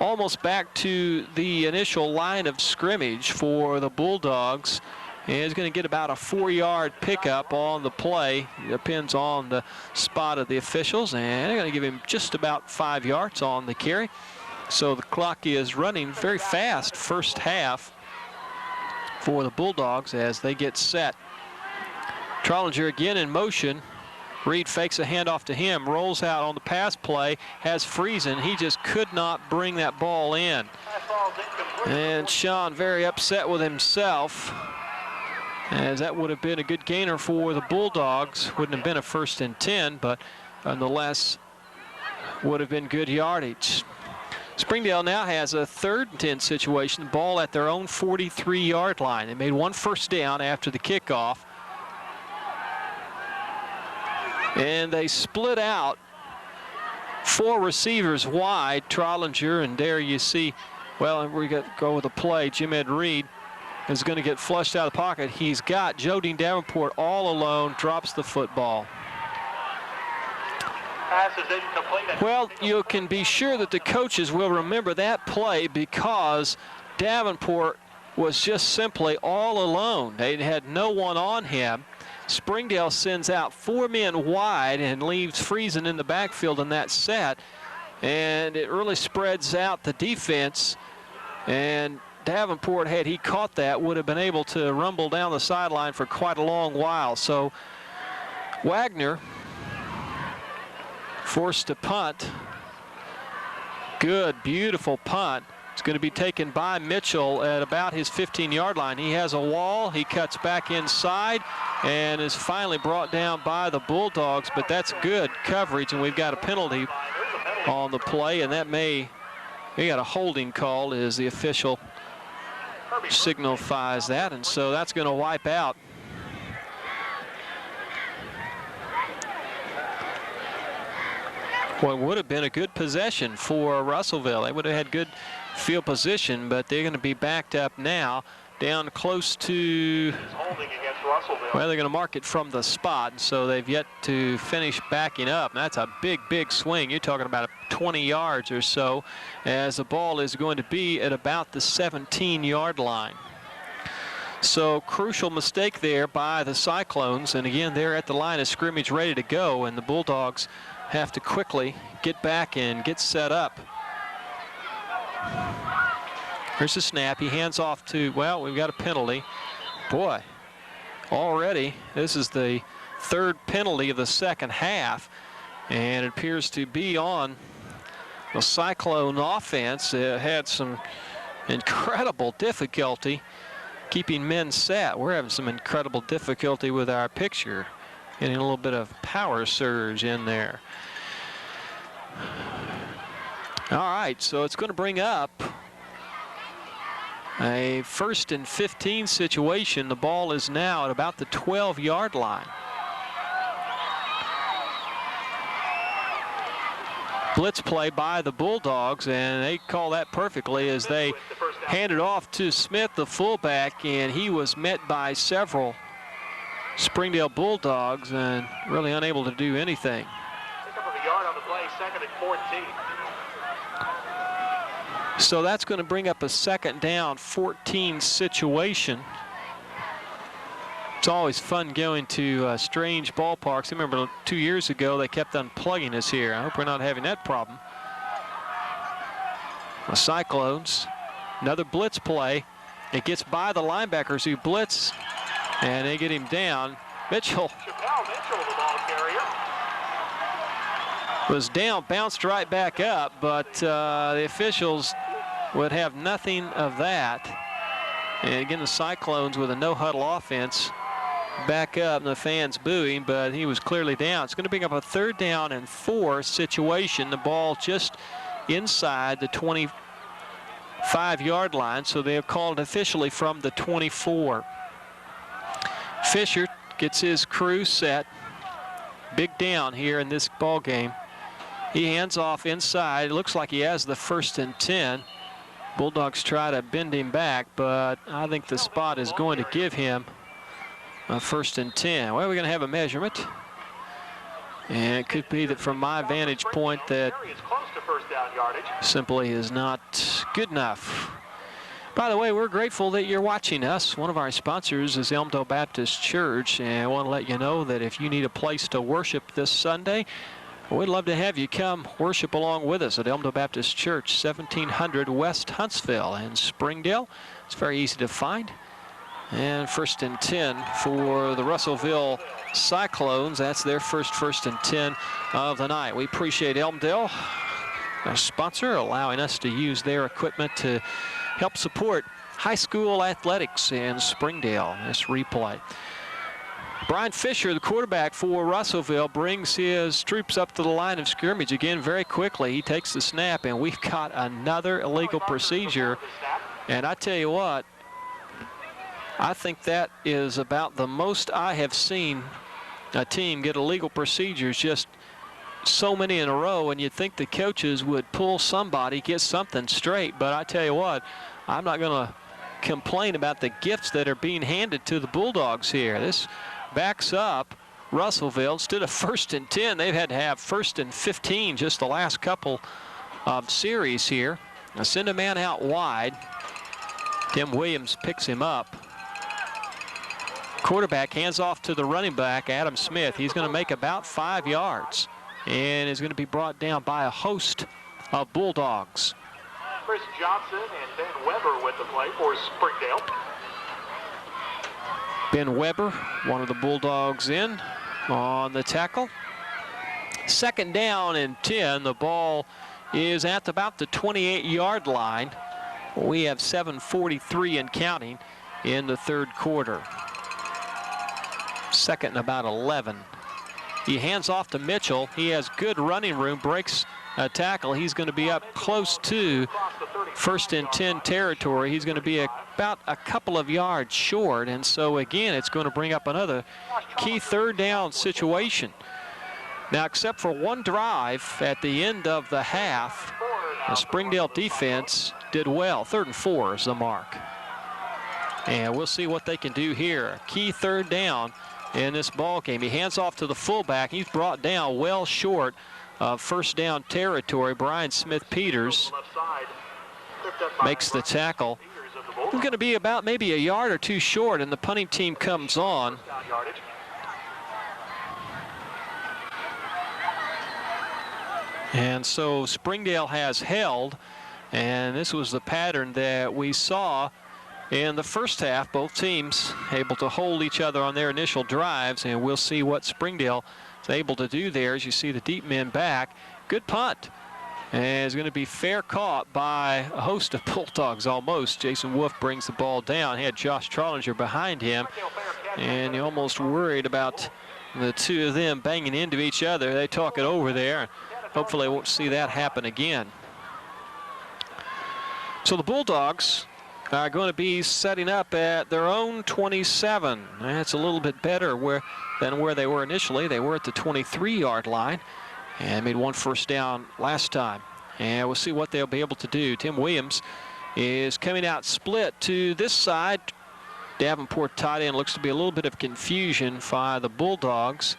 almost back to the initial line of scrimmage for the Bulldogs. And he's going to get about a 4-yard pickup on the play. It depends on the spot of the officials, and they're going to give him just about 5 yards on the carry. So the clock is running very fast first half for the Bulldogs as they get set. Trollinger again in motion. Reed fakes a handoff to him, rolls out on the pass play, has Friesen. He just could not bring that ball in. And Sean very upset with himself, as that would have been a good gainer for the Bulldogs. Wouldn't have been a 1st and 10, but nonetheless would have been good yardage. Springdale now has a 3rd and 10 situation, the ball at their own 43-yard line. They made 1 first down after the kickoff. And they split out 4 receivers wide, Trollinger, and there you see, well, we got to go with the play. Jim Ed Reed is going to get flushed out of the pocket. He's got Jodine Davenport all alone, drops the football. Well, you can be sure that the coaches will remember that play because Davenport was just simply all alone. They had no one on him. Springdale sends out 4 men wide and leaves Friesen in the backfield in that set, and it really spreads out the defense. And Davenport, had he caught that, would have been able to rumble down the sideline for quite a long while. So Wagner forced to punt. Good, beautiful punt. It's going to be taken by Mitchell at about his 15-yard line. He has a wall. He cuts back inside and is finally brought down by the Bulldogs, but that's good coverage, and we've got a penalty on the play, and that we got a holding call as the official signifies that, and so that's going to wipe out what would have been a good possession for Russellville. They would have had good field position, but they're going to be backed up now down close to, well, they're going to mark it from the spot, so they've yet to finish backing up. And that's a big, big swing. You're talking about 20 yards or so, as the ball is going to be at about the 17-yard line. So crucial mistake there by the Cyclones, and again, they're at the line of scrimmage ready to go, and the Bulldogs have to quickly get back and get set up. Here's the snap. He hands off to, well, we've got a penalty. Boy, already this is the 3rd penalty of the second half, and it appears to be on the Cyclone offense. It had some incredible difficulty keeping men set. We're having some incredible difficulty with our picture, getting a little bit of power surge in there. All right, so it's going to bring up A 1st and 15 situation. The ball is now at about the 12-yard line. Blitz play by the Bulldogs, and they call that perfectly as they hand it off to Smith, the fullback, and he was met by several Springdale Bulldogs and really unable to do anything. Pick up of a yard on the play, 2nd and 14. So that's going to bring up a 2nd down 14 situation. It's always fun going to strange ballparks. I remember 2 years ago they kept unplugging us here. I hope we're not having that problem. The Cyclones, another blitz play. It gets by the linebackers who blitz, and they get him down. Mitchell the ball carrier. was down, bounced right back up, but the officials would have nothing of that. And again, the Cyclones with a no-huddle offense back up, and the fans booing, but he was clearly down. It's going to bring up a 3rd down and 4 situation. The ball just inside the 25-yard line, so they have called officially from the 24. Fisher gets his crew set. Big down here in this ball game. He hands off inside. It looks like he has the 1st and 10. Bulldogs try to bend him back, but I think the spot is going to give him a 1st and 10. Well, we're going to have a measurement. And it could be that from my vantage point that simply is not good enough. By the way, we're grateful that you're watching us. One of our sponsors is Elmdale Baptist Church, and I want to let you know that if you need a place to worship this Sunday, we'd love to have you come worship along with us at Elmdale Baptist Church, 1700 West Huntsville in Springdale. It's very easy to find. And 1st and 10 for the Russellville Cyclones. That's their first 1st and 10 of the night. We appreciate Elmdale, our sponsor, allowing us to use their equipment to help support high school athletics in Springdale. This replay. Brian Fisher, the quarterback for Russellville, brings his troops up to the line of scrimmage again very quickly. He takes the snap, and we've got another illegal procedure. And I tell you what, I think that is about the most I have seen a team get illegal procedures, just so many in a row, and you'd think the coaches would pull somebody, get something straight. But I tell you what, I'm not going to complain about the gifts that are being handed to the Bulldogs here. This backs up Russellville. Instead of 1st and 10, they've had to have 1st and 15 just the last couple of series here. Now send a man out wide. Tim Williams picks him up. Quarterback hands off to the running back, Adam Smith. He's going to make about 5 yards and is going to be brought down by a host of Bulldogs. Chris Johnson and Ben Weber with the play for Springdale. Ben Weber, one of the Bulldogs, in on the tackle. 2nd down and 10. The ball is at about the 28-yard line. We have 7:43 and counting in the 3rd quarter. 2nd and about 11. He hands off to Mitchell. He has good running room, breaks a tackle. He's going to be up close to 1st and 10 territory. He's going to be about a couple of yards short, and so again it's going to bring up another key 3rd down situation. Now, except for one drive at the end of the half, the Springdale defense did well. 3rd and 4 is the mark, and we'll see what they can do here. Key 3rd down in this ball game. He hands off to the fullback. He's brought down well short of 1st down territory. Brian Smith-Peters makes the tackle. He's going to be about maybe a yard or 2 short, and the punting team comes on. And so Springdale has held, and this was the pattern that we saw in the first half. Both teams able to hold each other on their initial drives, and we'll see what Springdale is able to do there. As you see the deep men back, good punt, and it's going to be fair caught by a host of Bulldogs almost. Jason Wolf brings the ball down. He had Josh Trollinger behind him, and you're almost worried about the two of them banging into each other. They talk it over there. Hopefully we won't see that happen again. So the Bulldogs are going to be setting up at their own 27. That's a little bit better than where they were initially. They were at the 23-yard line and made one first down last time. And we'll see what they'll be able to do. Tim Williams is coming out split to this side. Davenport tight end. Looks to be a little bit of confusion by the Bulldogs.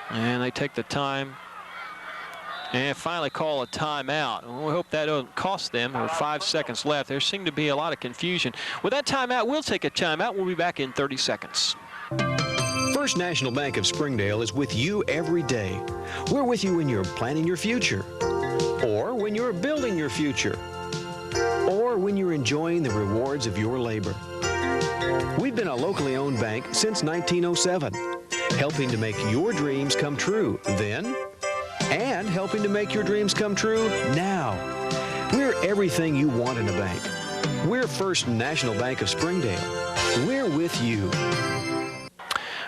And they take the time and finally call a timeout. And we hope that doesn't cost them. There are 5 seconds left. There seemed to be a lot of confusion. With that timeout, we'll take a timeout. We'll be back in 30 seconds. First National Bank of Springdale is with you every day. We're with you when you're planning your future, or when you're building your future, or when you're enjoying the rewards of your labor. We've been a locally owned bank since 1907, helping to make your dreams come true then, and helping to make your dreams come true now. We're everything you want in a bank. We're First National Bank of Springdale. We're with you.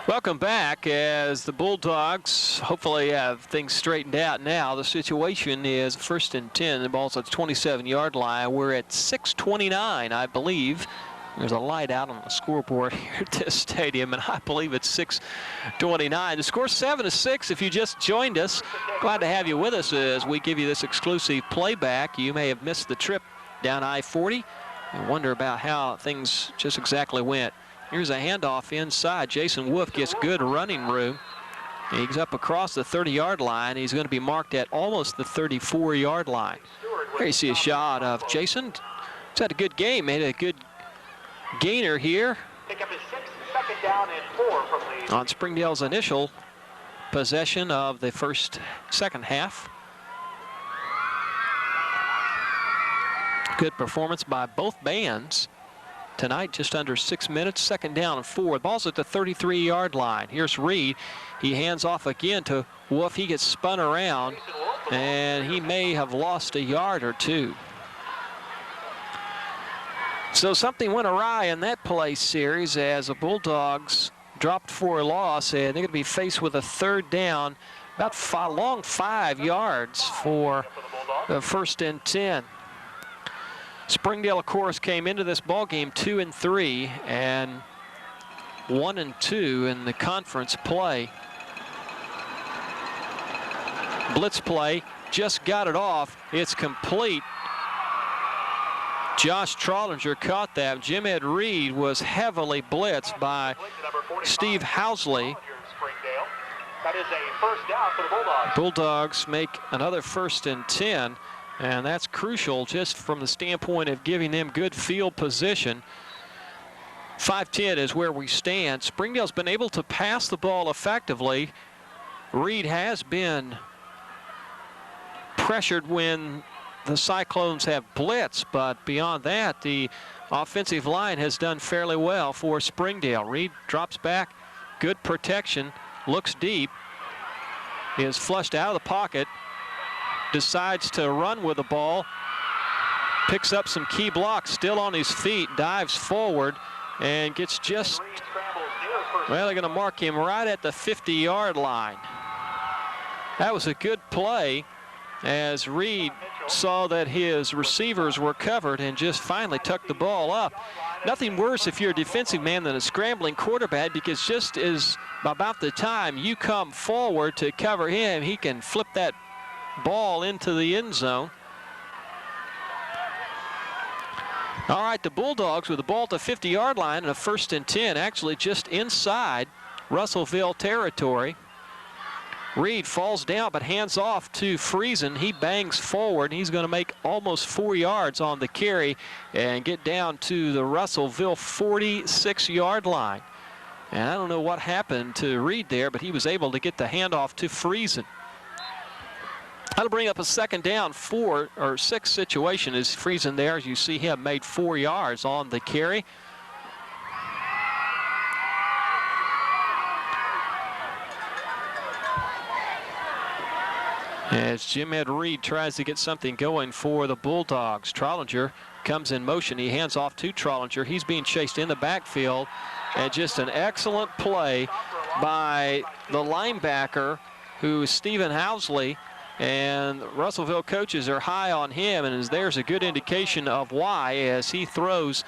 Welcome back as the Bulldogs hopefully have things straightened out now. The situation is 1st and 10. The ball's at the 27-yard line. We're at 6:29, I believe. There's a light out on the scoreboard here at this stadium, and I believe it's 6:29. The score's 7-6 if you just joined us. Glad to have you with us as we give you this exclusive playback. You may have missed the trip down I-40 and wonder about how things just exactly went. Here's a handoff inside. Jason Wolf gets good running room. He's up across the 30-yard line. He's going to be marked at almost the 34-yard line. There you see a shot of Jason. He's had a good game, made a good gainer here on Springdale's initial possession of the second half. Good performance by both bands tonight, just under 6 minutes. 2nd down and 4. The ball's at the 33-yard line. Here's Reed. He hands off again to Wolf. He gets spun around, and he may have lost a yard or two. So something went awry in that play series as the Bulldogs dropped for a loss, and they're going to be faced with a 3rd down, about long 5 yards for the 1st and 10. Springdale, of course, came into this ball game 2-3 and 1-2 in the conference play. Blitz play, just got it off. It's complete. Josh Trollinger caught that. Jim Ed Reed was heavily blitzed by Steve Housley. That is a 1st down for the Bulldogs. Bulldogs make another 1st and 10. And that's crucial just from the standpoint of giving them good field position. 5-10 is where we stand. Springdale's been able to pass the ball effectively. Reed has been pressured when the Cyclones have blitzed, but beyond that, the offensive line has done fairly well for Springdale. Reed drops back, good protection, looks deep, is flushed out of the pocket, decides to run with the ball, picks up some key blocks, still on his feet, dives forward, and gets just, well, they're going to mark him right at the 50-yard line. That was a good play as Reed saw that his receivers were covered and just finally tucked the ball up. Nothing worse if you're a defensive man than a scrambling quarterback, because just as about the time you come forward to cover him, he can flip that ball into the end zone. All right, the Bulldogs with the ball at the 50-yard line and a 1st and 10, actually just inside Russellville territory. Reed falls down but hands off to Friesen. He bangs forward, and he's going to make almost 4 yards on the carry and get down to the Russellville 46-yard line. And I don't know what happened to Reed there, but he was able to get the handoff to Friesen. That'll bring up a 2nd down 4 or 6 situation as Friesen there, as you see him, made 4 yards on the carry. As Jim Ed Reed tries to get something going for the Bulldogs. Trollinger comes in motion. He hands off to Trollinger. He's being chased in the backfield. And just an excellent play by the linebacker, who is Stephen Housley, And Russellville coaches are high on him, and there's a good indication of why as he throws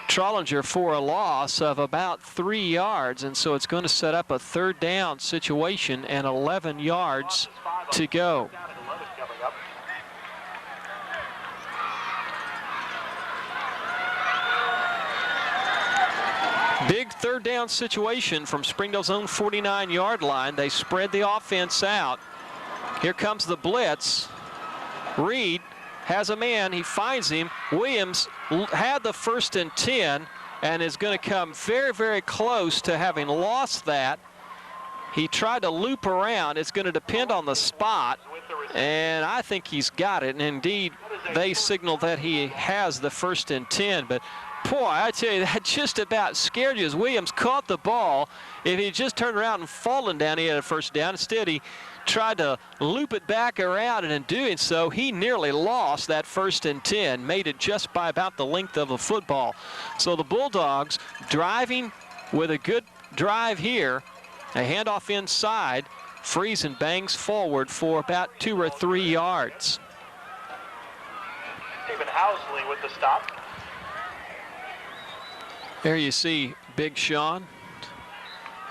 Trollinger for a loss of about 3 yards. And so it's going to set up a 3rd down situation and 11 yards to go. Big 3rd down situation from Springdale's own 49-yard line. They spread the offense out. Here comes the blitz. Reed has a man. He finds him. Williams had the 1st and 10 and is going to come very, very close to having lost that. He tried to loop around. It's going to depend on the spot, and I think he's got it. And indeed, they signal that he has the 1st and 10. But boy, I tell you, that just about scared you as Williams caught the ball. If he just turned around and fallen down, he had a 1st down. Instead, he tried to loop it back around, and in doing so, he nearly lost that 1st and 10, made it just by about the length of a football. So the Bulldogs driving with a good drive here. A handoff inside. Friesen bangs forward for about 2 or 3 yards. Stephen Housley with the stop. There you see Big Sean.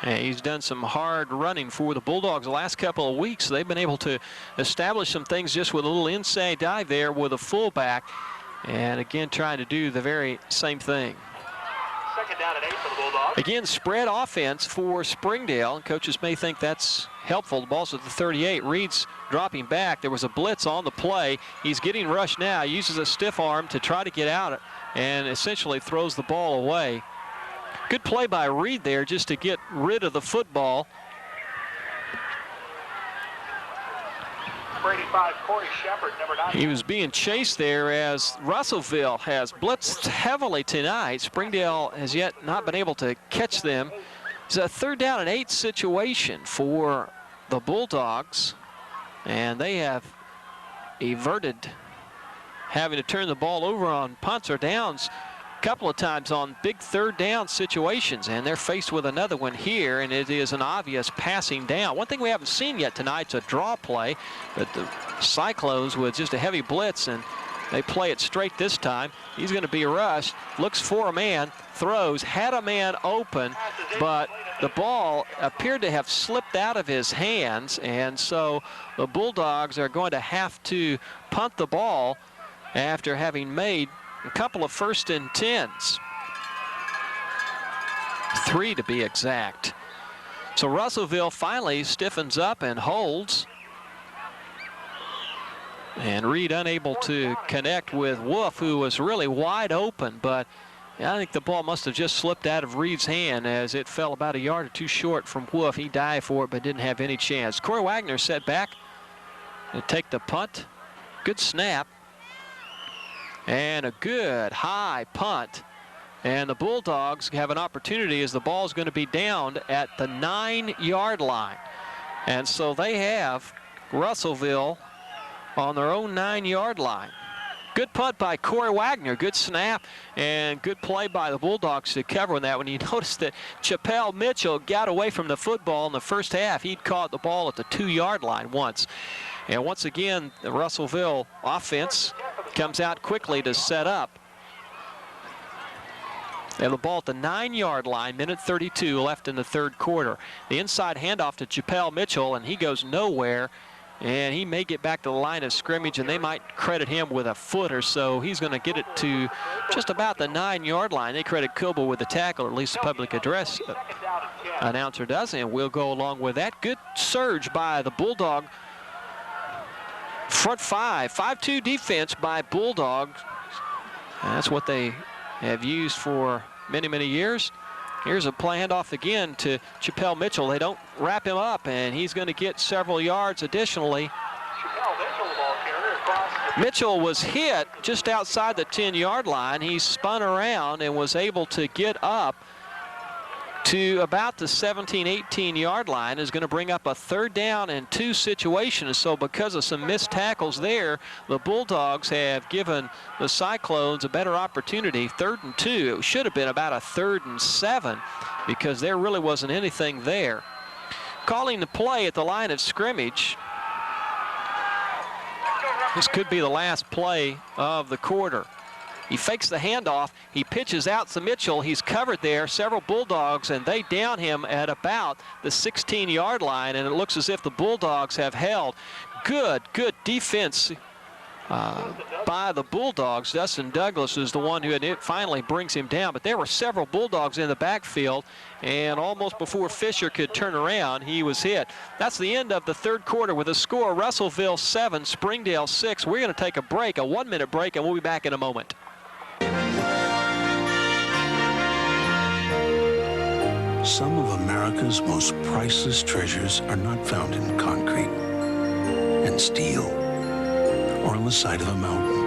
And he's done some hard running for the Bulldogs the last couple of weeks. They've been able to establish some things just with a little inside dive there with a fullback. And again, trying to do the very same thing. 2nd down and 8 for the Bulldogs. Again, spread offense for Springdale. And coaches may think that's helpful. The ball's at the 38. Reed's dropping back. There was a blitz on the play. He's getting rushed now. He uses a stiff arm to try to get out and essentially throws the ball away. Good play by Reed there just to get rid of the football. Number 85, Corey Shepard, number 9. He was being chased there as Russellville has blitzed heavily tonight. Springdale has yet not been able to catch them. It's a 3rd down and 8 situation for the Bulldogs, and they have averted having to turn the ball over on punts or downs a couple of times on big 3rd down situations, and they're faced with another one here, and it is an obvious passing down. One thing we haven't seen yet tonight is a draw play, but the Cyclones with just a heavy blitz, and they play it straight this time. He's going to be rushed, looks for a man, throws, had a man open, but the ball appeared to have slipped out of his hands, and so the Bulldogs are going to have to punt the ball after having made a couple of 1st and 10s. 3 to be exact. So Russellville finally stiffens up and holds. And Reed unable to connect with Wolf, who was really wide open, but I think the ball must have just slipped out of Reed's hand as it fell about a yard or 2 short from Wolf. He dived for it but didn't have any chance. Corey Wagner set back to take the punt. Good snap. And a good high punt. And the Bulldogs have an opportunity as the ball is going to be downed at the 9-yard line. And so they have Russellville on their own 9-yard line. Good punt by Corey Wagner. Good snap and good play by the Bulldogs to cover on that one. You notice that Chappelle Mitchell got away from the football in the first half. He'd caught the ball at the 2-yard line once. And once again, the Russellville offense comes out quickly to set up. They have the ball at the 9-yard line, minute 32 left in the 3rd quarter. The inside handoff to Chappelle Mitchell, and he goes nowhere. And he may get back to the line of scrimmage, and they might credit him with a foot or so. He's going to get it to just about the 9-yard line. They credit Coble with the tackle, or at least the public address announcer does, and we'll go along with that. Good surge by the Bulldog front 5-2 defense by Bulldogs. That's what they have used for many, many years. Here's a play handoff again to Chappelle Mitchell. They don't wrap him up, and he's going to get several yards additionally. Mitchell was hit just outside the 10-yard line. He spun around and was able to get up to about the 17, 18-yard line. Is going to bring up a 3rd down and 2 situation. So because of some missed tackles there, the Bulldogs have given the Cyclones a better opportunity. 3rd and 2. It should have been about a 3rd and 7 because there really wasn't anything there. Calling the play at the line of scrimmage This could be the last play of the quarter. He fakes the handoff. He pitches out to Mitchell. He's covered there. Several Bulldogs, and they down him at about the 16-yard line, and it looks as if the Bulldogs have held. Good defense by the Bulldogs. Dustin Douglas is the one who finally brings him down, but there were several Bulldogs in the backfield, and almost before Fisher could turn around, he was hit. That's the end of the third quarter with a score: Russellville 7, Springdale 6. We're going to take a break, a 1-minute break, and we'll be back in a moment. Some of America's most priceless treasures are not found in concrete and steel or on the side of a mountain,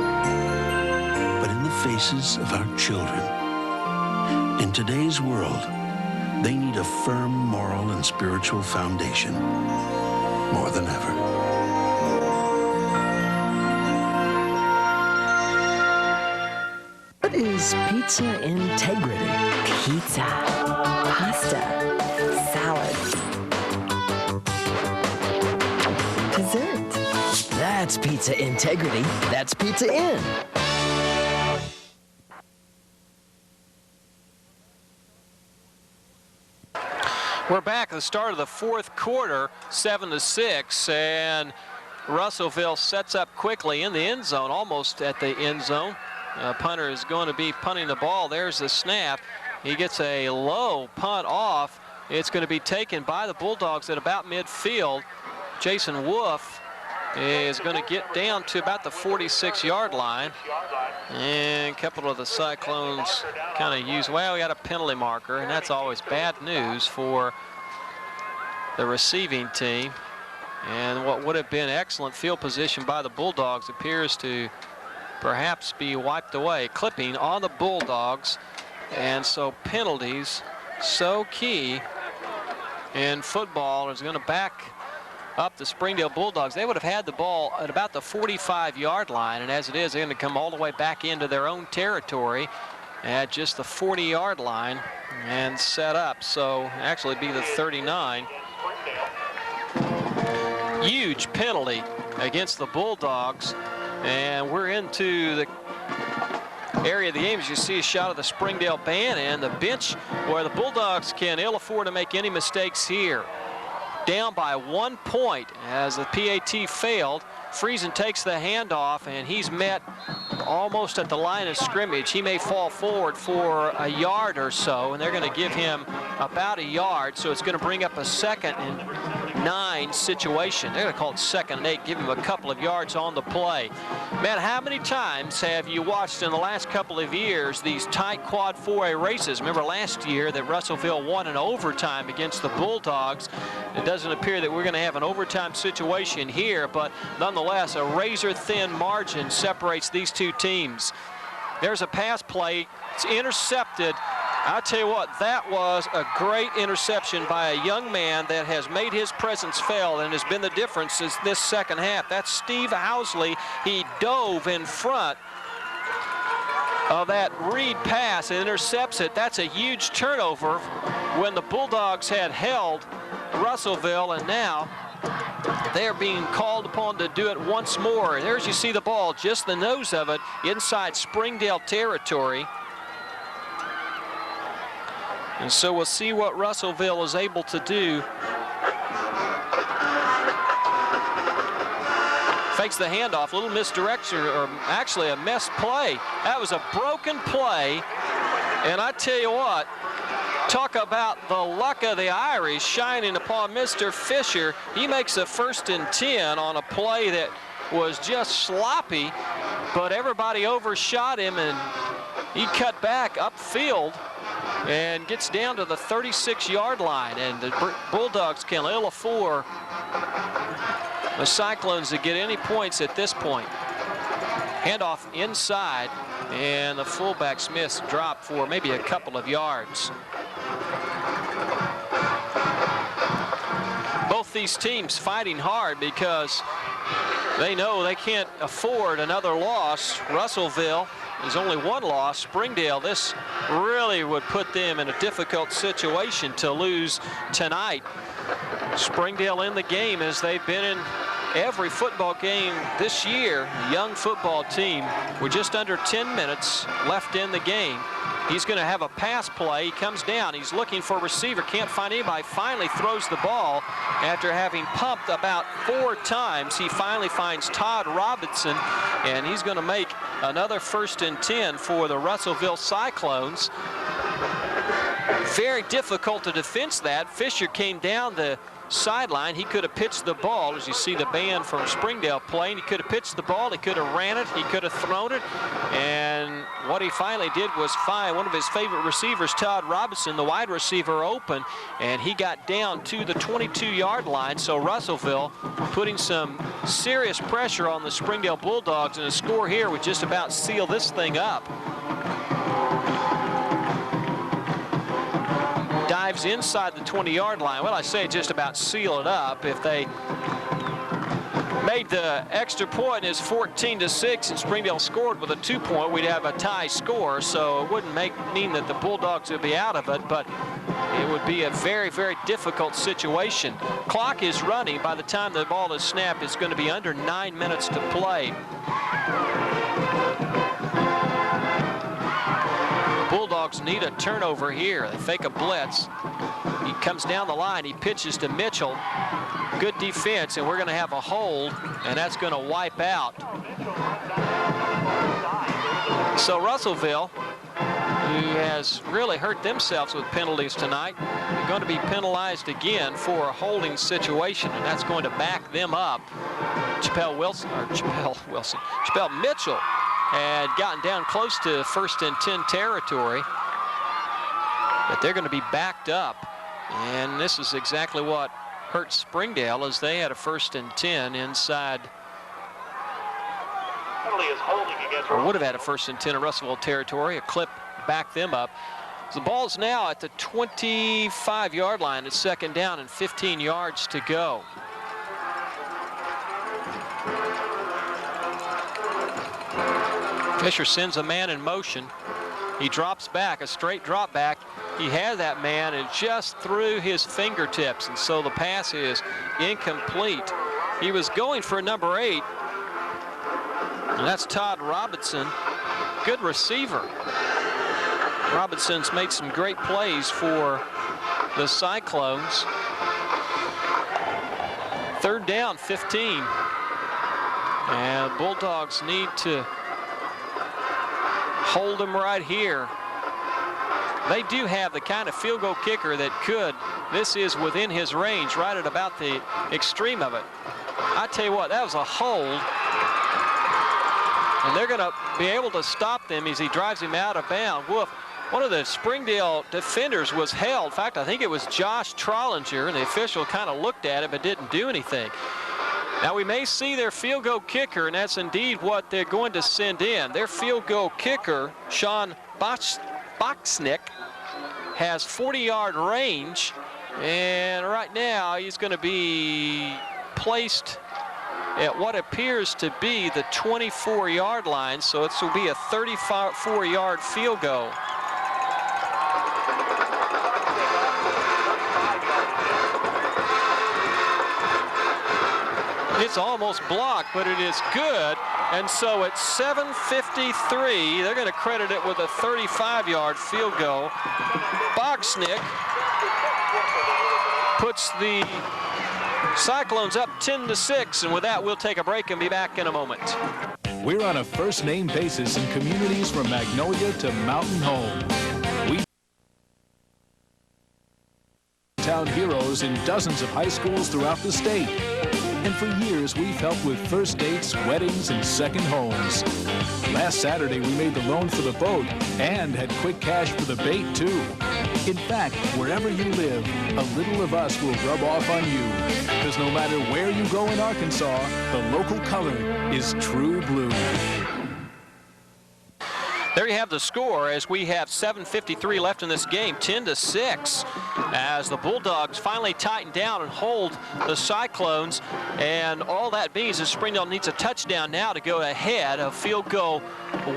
but in the faces of our children. In today's world, they need a firm moral and spiritual foundation more than ever. What is pizza integrity? Pizza, pasta, salad, dessert. That's pizza integrity. That's Pizza Inn. We're back at the start of the fourth quarter, 7-6, and Russellville sets up quickly in the end zone, almost at the end zone. Punter is going to be punting the ball. There's the snap. He gets a low punt off. It's going to be taken by the Bulldogs at about midfield. Jason Wolf is going to get down to about the 46-yard line. And a couple of the Cyclones kind of use, well, we got a penalty marker, and that's always bad news for the receiving team. And what would have been excellent field position by the Bulldogs appears to perhaps be wiped away. Clipping on the Bulldogs, and so penalties so key in football is going to back up the Springdale Bulldogs. They would have had the ball at about the 45-yard line, and as it is, they're going to come all the way back into their own territory at just the 40-yard line and set up. So actually be the 39. Huge penalty against the Bulldogs, and we're into the area of the game. As you see a shot of the Springdale band and the bench, where the Bulldogs can ill afford to make any mistakes here. Down by 1 point as the PAT failed. Friesen takes the handoff, and he's met almost at the line of scrimmage. He may fall forward for a yard or so, and they're going to give him about a yard, so it's going to bring up a 2nd and 9 situation. They're going to call it 2nd and 8, give him a couple of yards on the play. Man, how many times have you watched in the last couple of years these tight quad 4A races? Remember last year that Russellville won in overtime against the Bulldogs. It doesn't appear that we're going to have an overtime situation here, but nonetheless, a razor-thin margin separates these two teams. There's a pass play. It's intercepted. I'll tell you what, that was a great interception by a young man that has made his presence felt and has been the difference since this second half. That's Steve Housley. He dove in front of that read pass and intercepts it. That's a huge turnover when the Bulldogs had held Russellville, and now they're being called upon to do it once more. There's, you see the ball, just the nose of it inside Springdale territory. And so we'll see what Russellville is able to do. Fakes the handoff, a little misdirection, or actually a missed play. That was a broken play, and I tell you what, talk about the luck of the Irish shining upon Mr. Fisher. He makes a 1st and 10 on a play that was just sloppy, but everybody overshot him, and he cut back upfield and gets down to the 36-yard line, and the Bulldogs can ill afford the Cyclones to get any points at this point. Handoff inside, and the fullback Smith's dropped for maybe a couple of yards. Both these teams fighting hard because they know they can't afford another loss. Russellville is only 1 loss. Springdale, this really would put them in a difficult situation to lose tonight. Springdale in the game as they've been in every football game this year, the young football team, with just under 10 minutes left in the game. He's going to have a pass play. He comes down. He's looking for a receiver. Can't find anybody. Finally throws the ball after having pumped about 4 times. He finally finds Todd Robinson, and he's going to make another 1st and 10 for the Russellville Cyclones. Very difficult to defense that. Fisher came down the sideline. He could have pitched the ball, as you see the band from Springdale playing. He could have pitched the ball, he could have ran it, he could have thrown it, and what he finally did was find one of his favorite receivers, Todd Robinson, the wide receiver, open, and he got down to the 22-yard line. So Russellville putting some serious pressure on the Springdale Bulldogs, and a score here would just about seal this thing up. Dives inside the 20-yard line. Well, I say just about seal it up. If they made the extra point, it's 14-6, and Springdale scored with a 2-point, we'd have a tie score. So it wouldn't mean that the Bulldogs would be out of it, but it would be a very, very difficult situation. Clock is running. By the time the ball is snapped, it's going to be under 9 minutes to play. Bulldogs need a turnover here. They fake a blitz. He comes down the line. He pitches to Mitchell. Good defense, and we're going to have a hold, and that's going to wipe out. So Russellville, who has really hurt themselves with penalties tonight, they're going to be penalized again for a holding situation, and that's going to back them up. Chappelle Mitchell had gotten down close to 1st and 10 territory, but they're going to be backed up, and this is exactly what hurt Springdale, as they had a 1st and 10 inside, or would have had a 1st and 10 in Russellville territory. A clip backed them up. So the ball's now at the 25-yard line. It's 2nd down and 15 yards to go. Fisher sends a man in motion. He drops back, a straight drop back. He had that man and just through his fingertips, and so the pass is incomplete. He was going for number 8, and that's Todd Robinson. Good receiver. Robinson's made some great plays for the Cyclones. 3rd down, 15. And Bulldogs need to hold them right here. They do have the kind of field goal kicker that could. This is within his range, right at about the extreme of it. I tell you what, that was a hold. And they're going to be able to stop them as he drives him out of bounds. Woof. One of the Springdale defenders was held. In fact, I think it was Josh Trollinger, and the official kind of looked at it but didn't do anything. Now we may see their field goal kicker, and that's indeed what they're going to send in. Their field goal kicker, Sean Boxnick, has 40-yard range, and right now he's going to be placed at what appears to be the 24-yard line, so it will be a 34-yard field goal. It's almost blocked, but it is good. And so at 7:53, they're going to credit it with a 35-yard field goal. Boxnick puts the Cyclones up 10-6, and with that, we'll take a break and be back in a moment. We're on a first-name basis in communities from Magnolia to Mountain Home. We town heroes in dozens of high schools throughout the state. And for years, we've helped with first dates, weddings, and second homes. Last Saturday, we made the loan for the boat and had quick cash for the bait, too. In fact, wherever you live, a little of us will rub off on you. Because no matter where you go in Arkansas, the local color is true blue. There you have the score as we have 7:53 left in this game, 10-6, as the Bulldogs finally tighten down and hold the Cyclones. And all that means is Springdale needs a touchdown now to go ahead. A field goal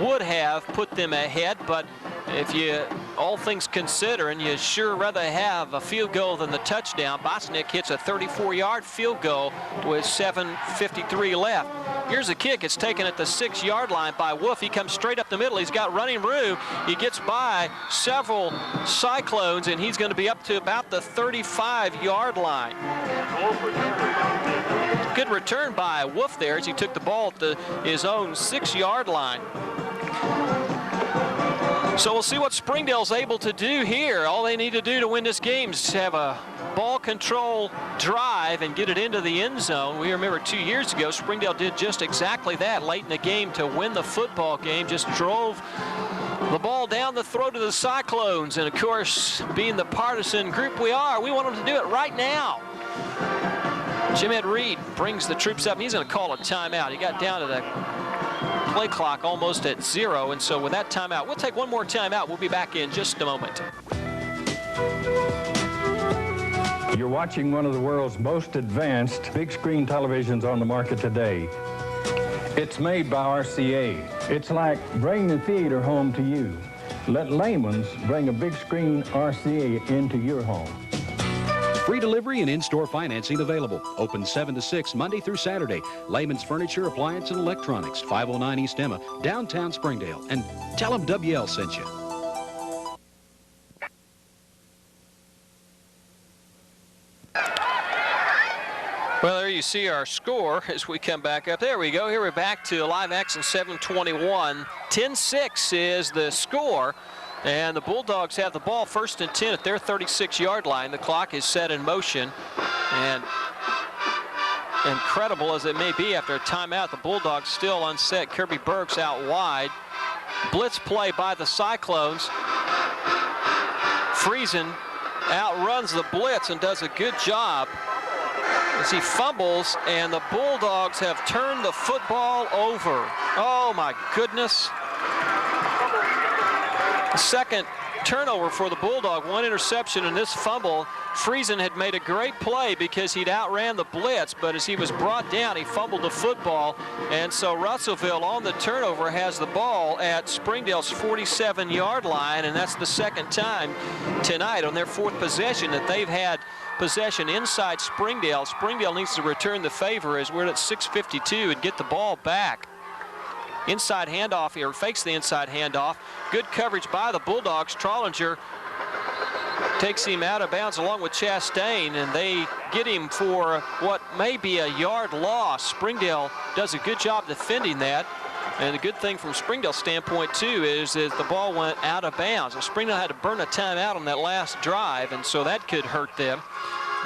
would have put them ahead, but if you all things considered, and you sure rather have a field goal than the touchdown. Bosnick hits a 34-yard field goal with 7:53 left. Here's a kick. It's taken at the 6-yard line by Wolf. He comes straight up the middle. He's got running room. He gets by several Cyclones, and he's going to be up to about the 35-yard line. Good return by Wolf there as he took the ball at his own 6-yard line. So we'll see what Springdale's able to do here. All they need to do to win this game is have a ball control drive and get it into the end zone. We remember 2 years ago, Springdale did just exactly that late in the game to win the football game. Just drove the ball down the throat of the Cyclones. And of course, being the partisan group we are, we want them to do it right now. Jim Ed Reed brings the troops up. He's going to call a timeout. He got down to the play clock almost at 0, and so with that timeout, we'll take one more timeout. We'll be back in just a moment. You're watching one of the world's most advanced big screen televisions on the market today. It's made by RCA. It's like bringing the theater home to you. Let Layman's bring a big screen RCA into your home. Free delivery and in-store financing available. Open 7 to 6 Monday through Saturday. Layman's Furniture, Appliance, and Electronics, 509 East Emma, downtown Springdale. And tell them WL sent you. Well, there you see our score as we come back up. There we go. Here we're back to live action 7:21. 10-6 is the score. And the Bulldogs have the ball 1st and 10 at their 36-yard line. The clock is set in motion. And incredible as it may be after a timeout, the Bulldogs still unset. Kirby Burks out wide. Blitz play by the Cyclones. Friesen outruns the blitz and does a good job as he fumbles, and the Bulldogs have turned the football over. Oh my goodness. Second turnover for the Bulldog, 1 interception in this fumble. Friesen had made a great play because he'd outran the blitz, but as he was brought down, he fumbled the football. And so Russellville on the turnover has the ball at Springdale's 47-yard line, and that's the second time tonight on their 4th possession that they've had possession inside Springdale. Springdale needs to return the favor as we're at 6:52 and get the ball back. Inside handoff here, fakes the inside handoff. Good coverage by the Bulldogs. Trollinger takes him out of bounds along with Chastain, and they get him for what may be a yard loss. Springdale does a good job defending that. And the good thing from Springdale's standpoint, too, is that the ball went out of bounds. And Springdale had to burn a timeout on that last drive, and so that could hurt them.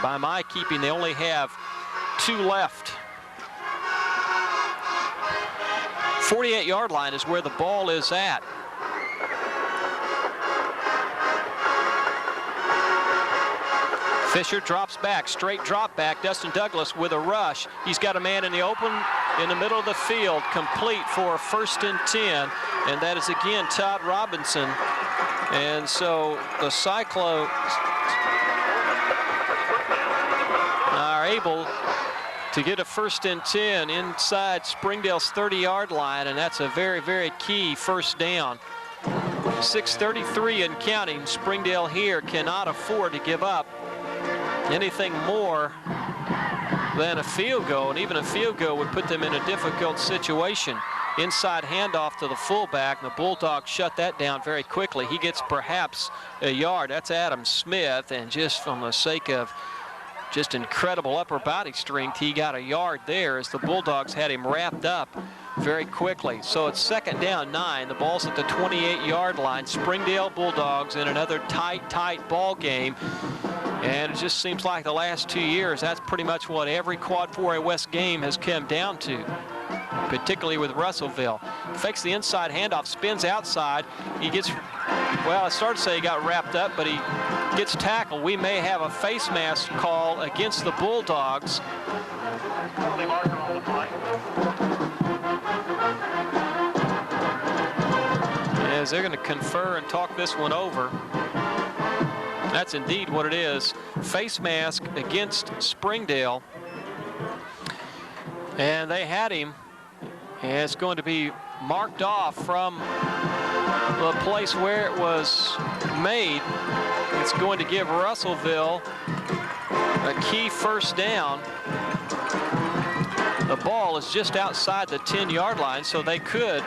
By my keeping, they only have 2 left. 48-yard line is where the ball is at. Fisher drops back, straight drop back. Dustin Douglas with a rush. He's got a man in the open in the middle of the field, complete for 1st and 10. And that is again Todd Robinson. And so the Cyclones are able to get a 1st and 10 inside Springdale's 30-yard line, and that's a very, very key first down. 6:33 and counting. Springdale here cannot afford to give up anything more than a field goal, and even a field goal would put them in a difficult situation. Inside handoff to the fullback. The Bulldogs shut that down very quickly. He gets perhaps a yard. That's Adam Smith, and just from the sake of just incredible upper body strength, he got a yard there as the Bulldogs had him wrapped up very quickly. So it's 2nd down 9. The ball's at the 28-yard line. Springdale Bulldogs in another tight ball game. And it just seems like the last 2 years, that's pretty much what every Quad 4A West game has come down to, particularly with Russellville. Fakes the inside handoff, spins outside. He gets, well, I started to say he got wrapped up, but he gets tackled. We may have a face mask call against the Bulldogs. As they're going to confer and talk this one over. That's indeed what it is. Face mask against Springdale. And they had him. And it's going to be marked off from the place where it was made. It's going to give Russellville a key first down. The ball is just outside the 10-yard line, so they could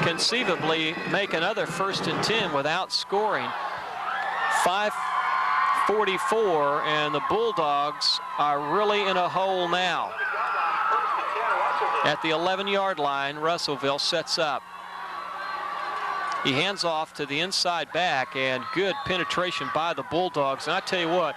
conceivably make another 1st and 10 without scoring. 5:44, and the Bulldogs are really in a hole now. At the 11-yard line, Russellville sets up. He hands off to the inside back, and good penetration by the Bulldogs. And I tell you what,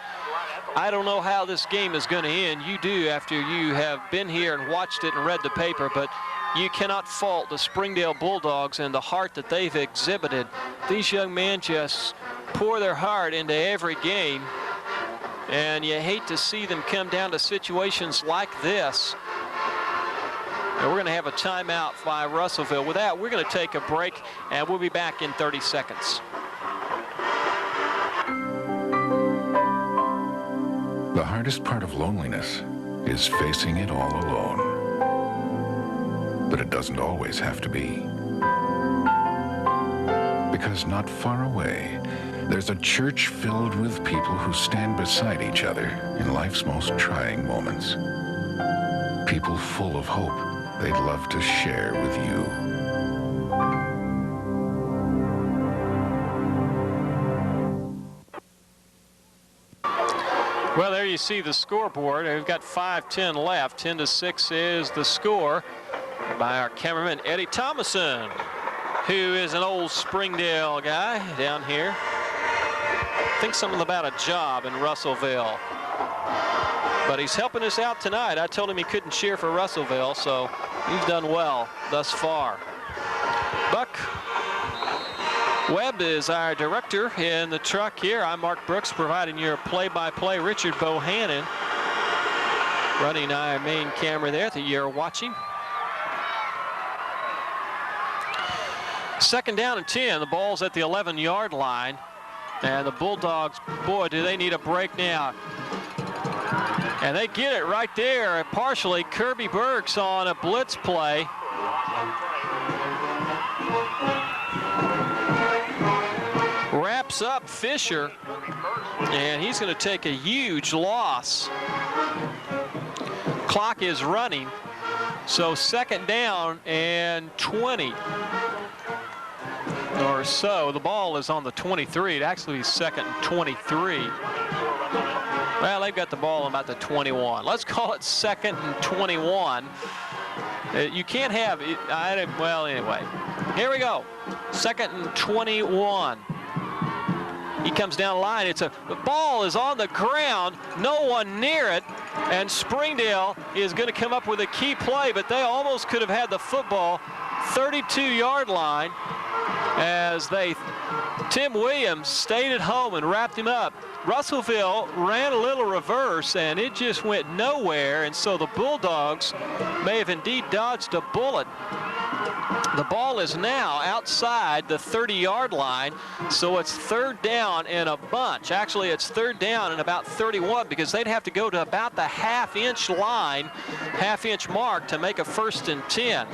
I don't know how this game is going to end. You do after you have been here and watched it and read the paper, but you cannot fault the Springdale Bulldogs and the heart that they've exhibited. These young men just pour their heart into every game, and you hate to see them come down to situations like this. And we're going to have a timeout by Russellville. With that, we're going to take a break, and we'll be back in 30 seconds. The hardest part of loneliness is facing it all alone. But it doesn't always have to be. Because not far away, there's a church filled with people who stand beside each other in life's most trying moments. People full of hope they'd love to share with you. Well, there you see the scoreboard. We've got 5:10 left. 10-6 is the score by our cameraman, Eddie Thomason, who is an old Springdale guy down here. I think something about a job in Russellville. But he's helping us out tonight. I told him he couldn't cheer for Russellville, so he's done well thus far. Buck Webb is our director in the truck here. I'm Mark Brooks, providing your play-by-play. Richard Bohannon running our main camera there that you're watching. 2nd down and 10. The ball's at the 11-yard line. And the Bulldogs, boy, do they need a break now. And they get it right there, partially. Kirby Burks on a blitz play. Wraps up Fisher, and he's going to take a huge loss. Clock is running, so 2nd down and 20 or so. The ball is on the 23. It actually is 2nd and 23. Well, they've got the ball on about the 21. Let's call it 2nd and 21. You can't have it. Well, anyway, here we go. 2nd and 21. He comes down the line. The ball is on the ground, no one near it, and Springdale is going to come up with a key play, but they almost could have had the football 32-yard line as Tim Williams stayed at home and wrapped him up. Russellville ran a little reverse, and it just went nowhere, and so the Bulldogs may have indeed dodged a bullet. The ball is now outside the 30-yard line, so it's 3rd down and a bunch. Actually, it's 3rd down and about 31, because they'd have to go to about the half-inch line, half-inch mark to make a 1st and 10.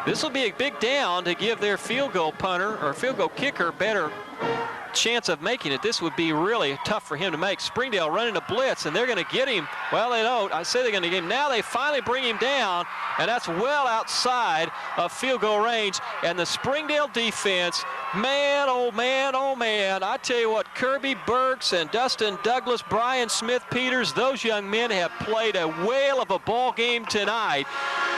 This will be a big down to give their field goal punter or field goal kicker better chance of making it. This would be really tough for him to make. Springdale running a blitz, and they're going to get him. Well, they don't. I say they're going to get him. Now they finally bring him down, and that's well outside of field goal range. And the Springdale defense, man, oh man, oh man. I tell you what, Kirby Burks and Dustin Douglas, Brian Smith-Peters, those young men have played a whale of a ball game tonight.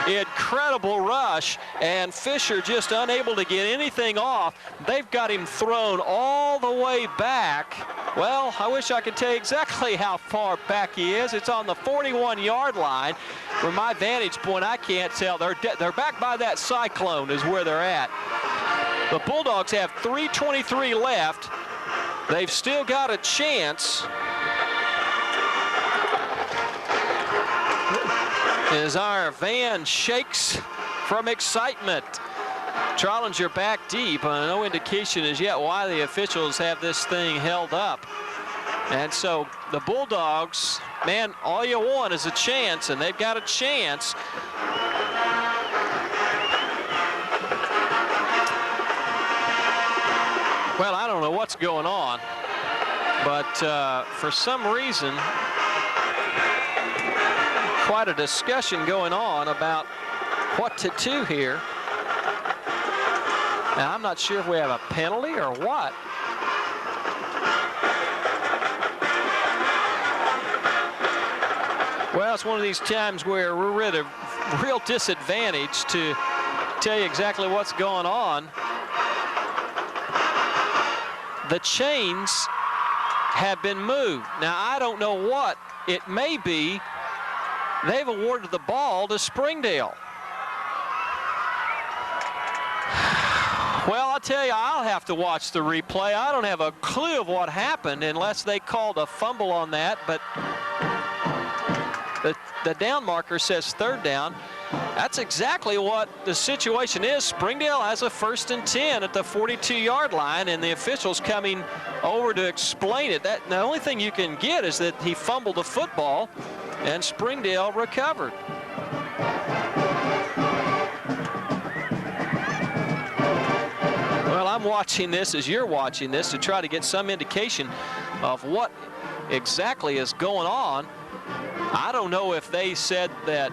Incredible rush, and Fisher just unable to get anything off. They've got him thrown all the way back. Well, I wish I could tell you exactly how far back he is. It's on the 41-yard line. From my vantage point, I can't tell. They're back by that cyclone is where they're at. The Bulldogs have 3:23 left. They've still got a chance. As our van shakes from excitement. Trollinger back deep. No indication as yet why the officials have this thing held up. And so the Bulldogs, man, all you want is a chance, and they've got a chance. don't know what's going on, but for some reason, quite a discussion going on about what to do here. Now, I'm not sure if we have a penalty or what. Well, it's one of these times where we're at a real disadvantage to tell you exactly what's going on. The chains have been moved. Now, I don't know what it may be. They've awarded the ball to Springdale. Well, I'll tell you, I'll have to watch the replay. I don't have a clue of what happened unless they called a fumble on that, but the down marker says third down. That's exactly what the situation is. Springdale has a 1st and 10 at the 42-yard line, and the officials coming over to explain it. The only thing you can get is that he fumbled the football, and Springdale recovered. Well, I'm watching this as you're watching this to try to get some indication of what exactly is going on. I don't know if they said that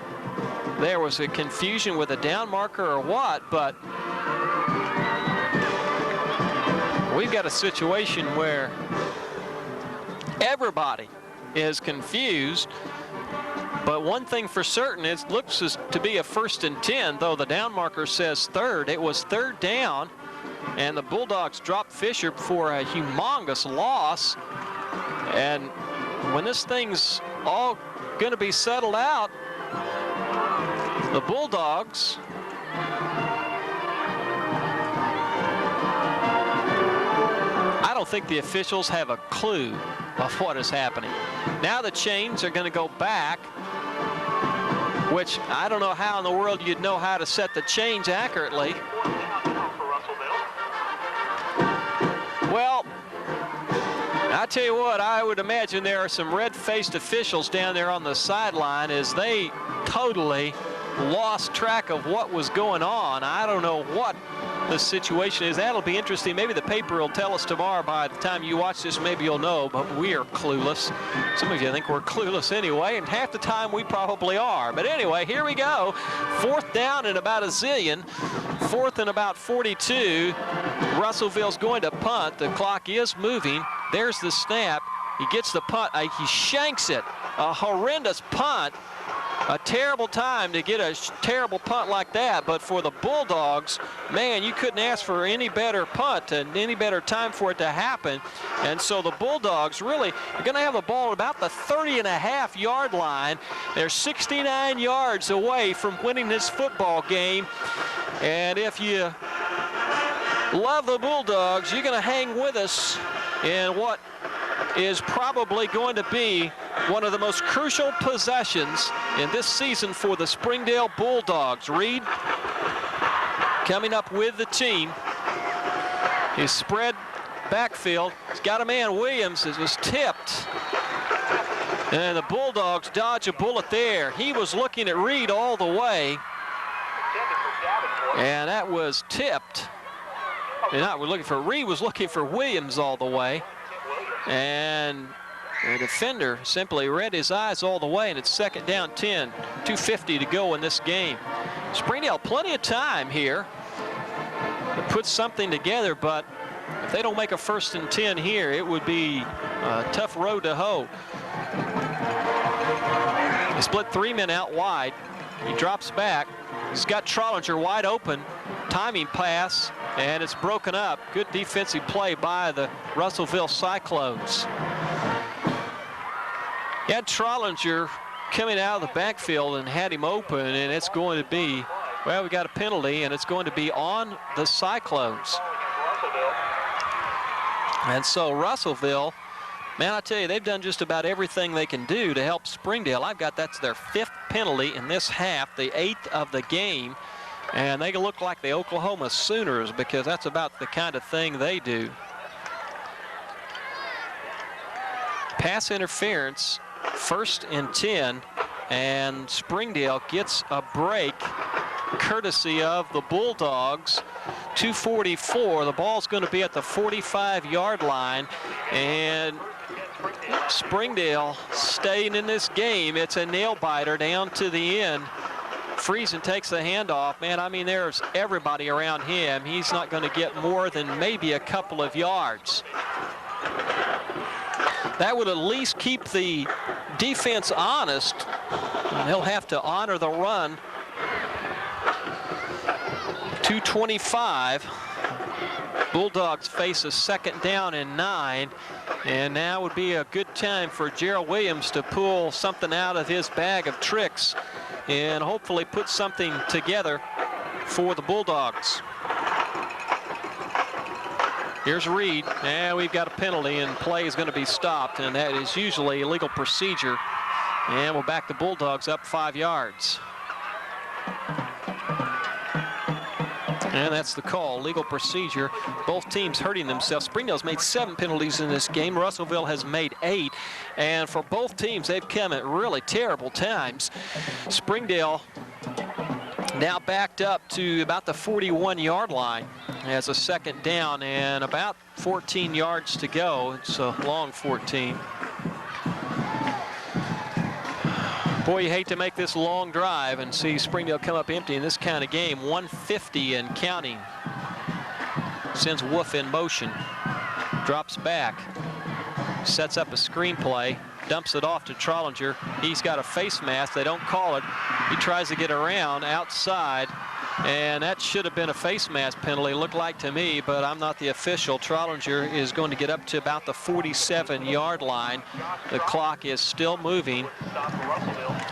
there was a confusion with a down marker or what, but we've got a situation where everybody is confused. But one thing for certain, it looks to be a 1st and 10, though the down marker says third. It was third down, and the Bulldogs dropped Fisher for a humongous loss. And when this thing's all going to be settled out, the Bulldogs I don't think the officials have a clue of what is happening. Now the chains are going to go back, which I don't know how in the world you'd know how to set the chains accurately. Well, I tell you what, I would imagine there are some red-faced officials down there on the sideline as they totally lost track of what was going on. I don't know what the situation is. That'll be interesting. Maybe the paper will tell us tomorrow. By the time you watch this, maybe you'll know, but we are clueless. Some of you think we're clueless anyway, and half the time we probably are. But anyway, here we go. 4th down and about a zillion. 4th and about 42. Russellville's going to punt. The clock is moving. There's the snap. He gets the punt. He shanks it. A horrendous punt. A terrible time to get a terrible punt like that, but for the Bulldogs, man, you couldn't ask for any better punt and any better time for it to happen. And so the Bulldogs really are going to have the ball at about the 30.5-yard line. They're 69 yards away from winning this football game. And if you love the Bulldogs, you're going to hang with us in what is probably going to be one of the most crucial possessions in this season for the Springdale Bulldogs. Reed coming up with the team. His spread backfield. He's got a man, Williams. It was tipped. And the Bulldogs dodge a bullet there. He was looking at Reed all the way. And that was tipped. And we're looking for Reed was looking for Williams all the way. And the defender simply read his eyes all the way, and it's 2nd down 10, 2:50 to go in this game. Springdale, plenty of time here to put something together, but if they don't make a 1st and 10 here, it would be a tough road to hoe. They split 3 men out wide. He drops back. He's got Trollinger wide open. Timing pass, and it's broken up. Good defensive play by the Russellville Cyclones. He had Trollinger coming out of the backfield and had him open, and it's going to be, well, we got a penalty, and it's going to be on the Cyclones. And so Russellville, man, I tell you, they've done just about everything they can do to help Springdale. I've got that's their 5th penalty in this half, the 8th of the game. And they look like the Oklahoma Sooners because that's about the kind of thing they do. Pass interference, 1st and 10, and Springdale gets a break courtesy of the Bulldogs. 2:44. The ball's going to be at the 45-yard line, and Springdale staying in this game. It's a nail-biter down to the end. Friesen takes the handoff. Man, I mean, there's everybody around him. He's not going to get more than maybe a couple of yards. That would at least keep the defense honest. They'll have to honor the run. 2:25. Bulldogs face a 2nd down and 9. And now would be a good time for Gerald Williams to pull something out of his bag of tricks and hopefully put something together for the Bulldogs. Here's Reed, and we've got a penalty, and play is going to be stopped, and that is usually illegal procedure. And we'll back the Bulldogs up 5 yards. And that's the call, legal procedure. Both teams hurting themselves. Springdale's made 7 penalties in this game. Russellville has made 8. And for both teams, they've come at really terrible times. Springdale now backed up to about the 41-yard line as a 2nd down and about 14 yards to go. It's a long 14. Boy, you hate to make this long drive and see Springdale come up empty in this kind of game. 150 and counting. Sends Wolf in motion. Drops back. Sets up a screenplay. Dumps it off to Trollinger. He's got a face mask. They don't call it. He tries to get around outside. And that should have been a face mask penalty, looked like to me, but I'm not the official. Trollinger is going to get up to about the 47-yard line. The clock is still moving.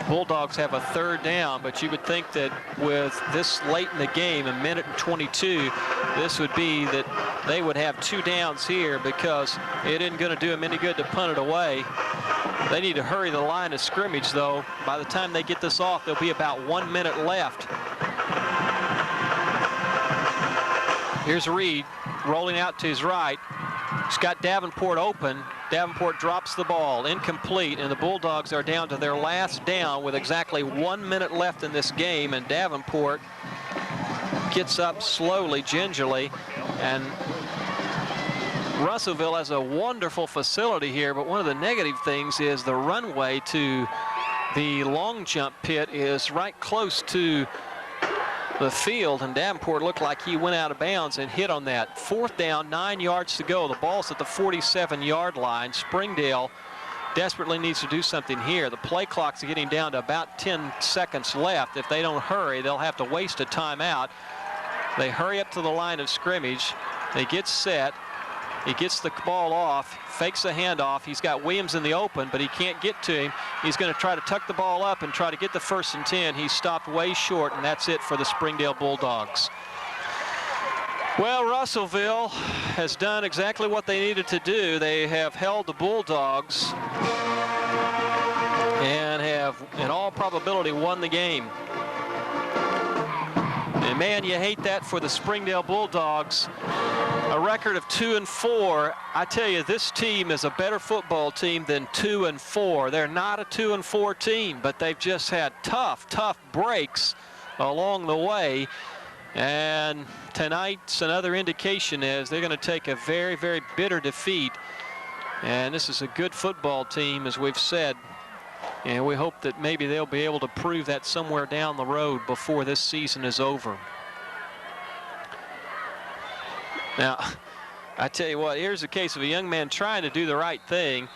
Bulldogs have a 3rd down, but you would think that with this late in the game, 1:22, this would be that they would have 2 downs here because it isn't going to do them any good to punt it away. They need to hurry the line of scrimmage, though. By the time they get this off, there'll be about 1 minute left. Here's Reed rolling out to his right. He's got Davenport open. Davenport drops the ball, incomplete, and the Bulldogs are down to their last down with exactly 1 minute left in this game, and Davenport gets up slowly, gingerly, and Russellville has a wonderful facility here, but one of the negative things is the runway to the long jump pit is right close to the field, and Davenport looked like he went out of bounds and hit on that. 4th down, 9 yards to go. The ball's at the 47-yard line. Springdale desperately needs to do something here. The play clock's getting down to about 10 seconds left. If they don't hurry, they'll have to waste a timeout. They hurry up to the line of scrimmage. They get set. He gets the ball off, fakes a handoff. He's got Williams in the open, but he can't get to him. He's going to try to tuck the ball up and try to get the 1st and 10. He's stopped way short, and that's it for the Springdale Bulldogs. Well, Russellville has done exactly what they needed to do. They have held the Bulldogs and have, in all probability, won the game. And man, you hate that for the Springdale Bulldogs. A record of 2-4. I tell you, this team is a better football team than 2-4. They're not a 2-4 team, but they've just had tough breaks along the way. And tonight's another indication is they're going to take a very, very bitter defeat. And this is a good football team, as we've said. And we hope that maybe they'll be able to prove that somewhere down the road before this season is over. Now, I tell you what, here's a case of a young man trying to do the right thing.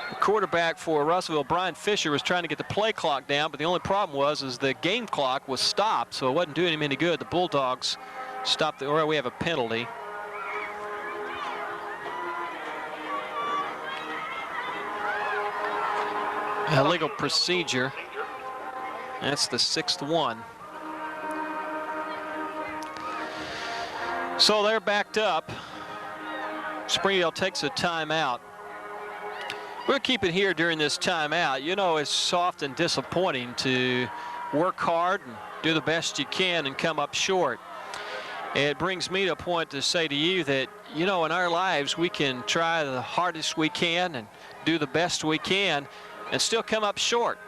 The quarterback for Russellville, Brian Fisher, was trying to get the play clock down, but the only problem was the game clock was stopped, so it wasn't doing him any good. The Bulldogs stopped, or we have a penalty. Illegal procedure. That's the 6th one. So they're backed up. Springdale takes a timeout. We'll keep it here during this timeout. You know, it's soft and disappointing to work hard and do the best you can and come up short. It brings me to a point to say to you that, you know, in our lives, we can try the hardest we can and do the best we can and still come up short.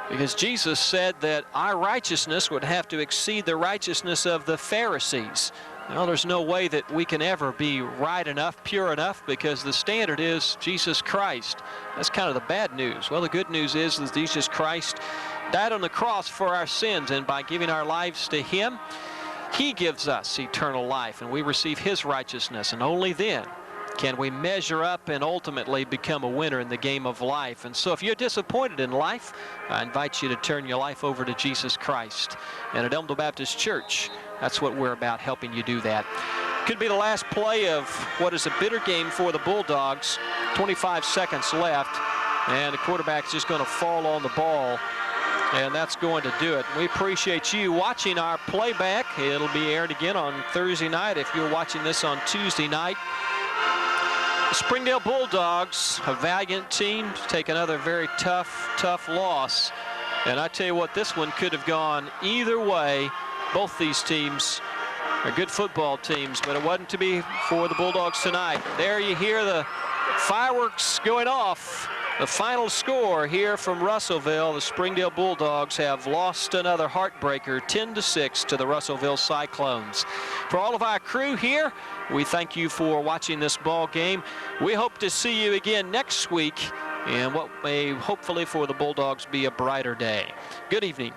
Because Jesus said that our righteousness would have to exceed the righteousness of the Pharisees. Well, there's no way that we can ever be right enough, pure enough, because the standard is Jesus Christ. That's kind of the bad news. Well, the good news is that Jesus Christ died on the cross for our sins, and by giving our lives to him, he gives us eternal life, and we receive his righteousness, and only then can we measure up and ultimately become a winner in the game of life. And so if you're disappointed in life, I invite you to turn your life over to Jesus Christ. And at Elmdale Baptist Church, that's what we're about, helping you do that. Could be the last play of what is a bitter game for the Bulldogs. 25 seconds left, and the quarterback's just going to fall on the ball, and that's going to do it. We appreciate you watching our playback. It'll be aired again on Thursday night if you're watching this on Tuesday night. The Springdale Bulldogs, a valiant team, take another very tough loss. And I tell you what, this one could have gone either way. Both these teams are good football teams, but it wasn't to be for the Bulldogs tonight. There you hear the fireworks going off. The final score here from Russellville, the Springdale Bulldogs have lost another heartbreaker, 10-6 to the Russellville Cyclones. For all of our crew here, we thank you for watching this ball game. We hope to see you again next week in what may hopefully for the Bulldogs be a brighter day. Good evening.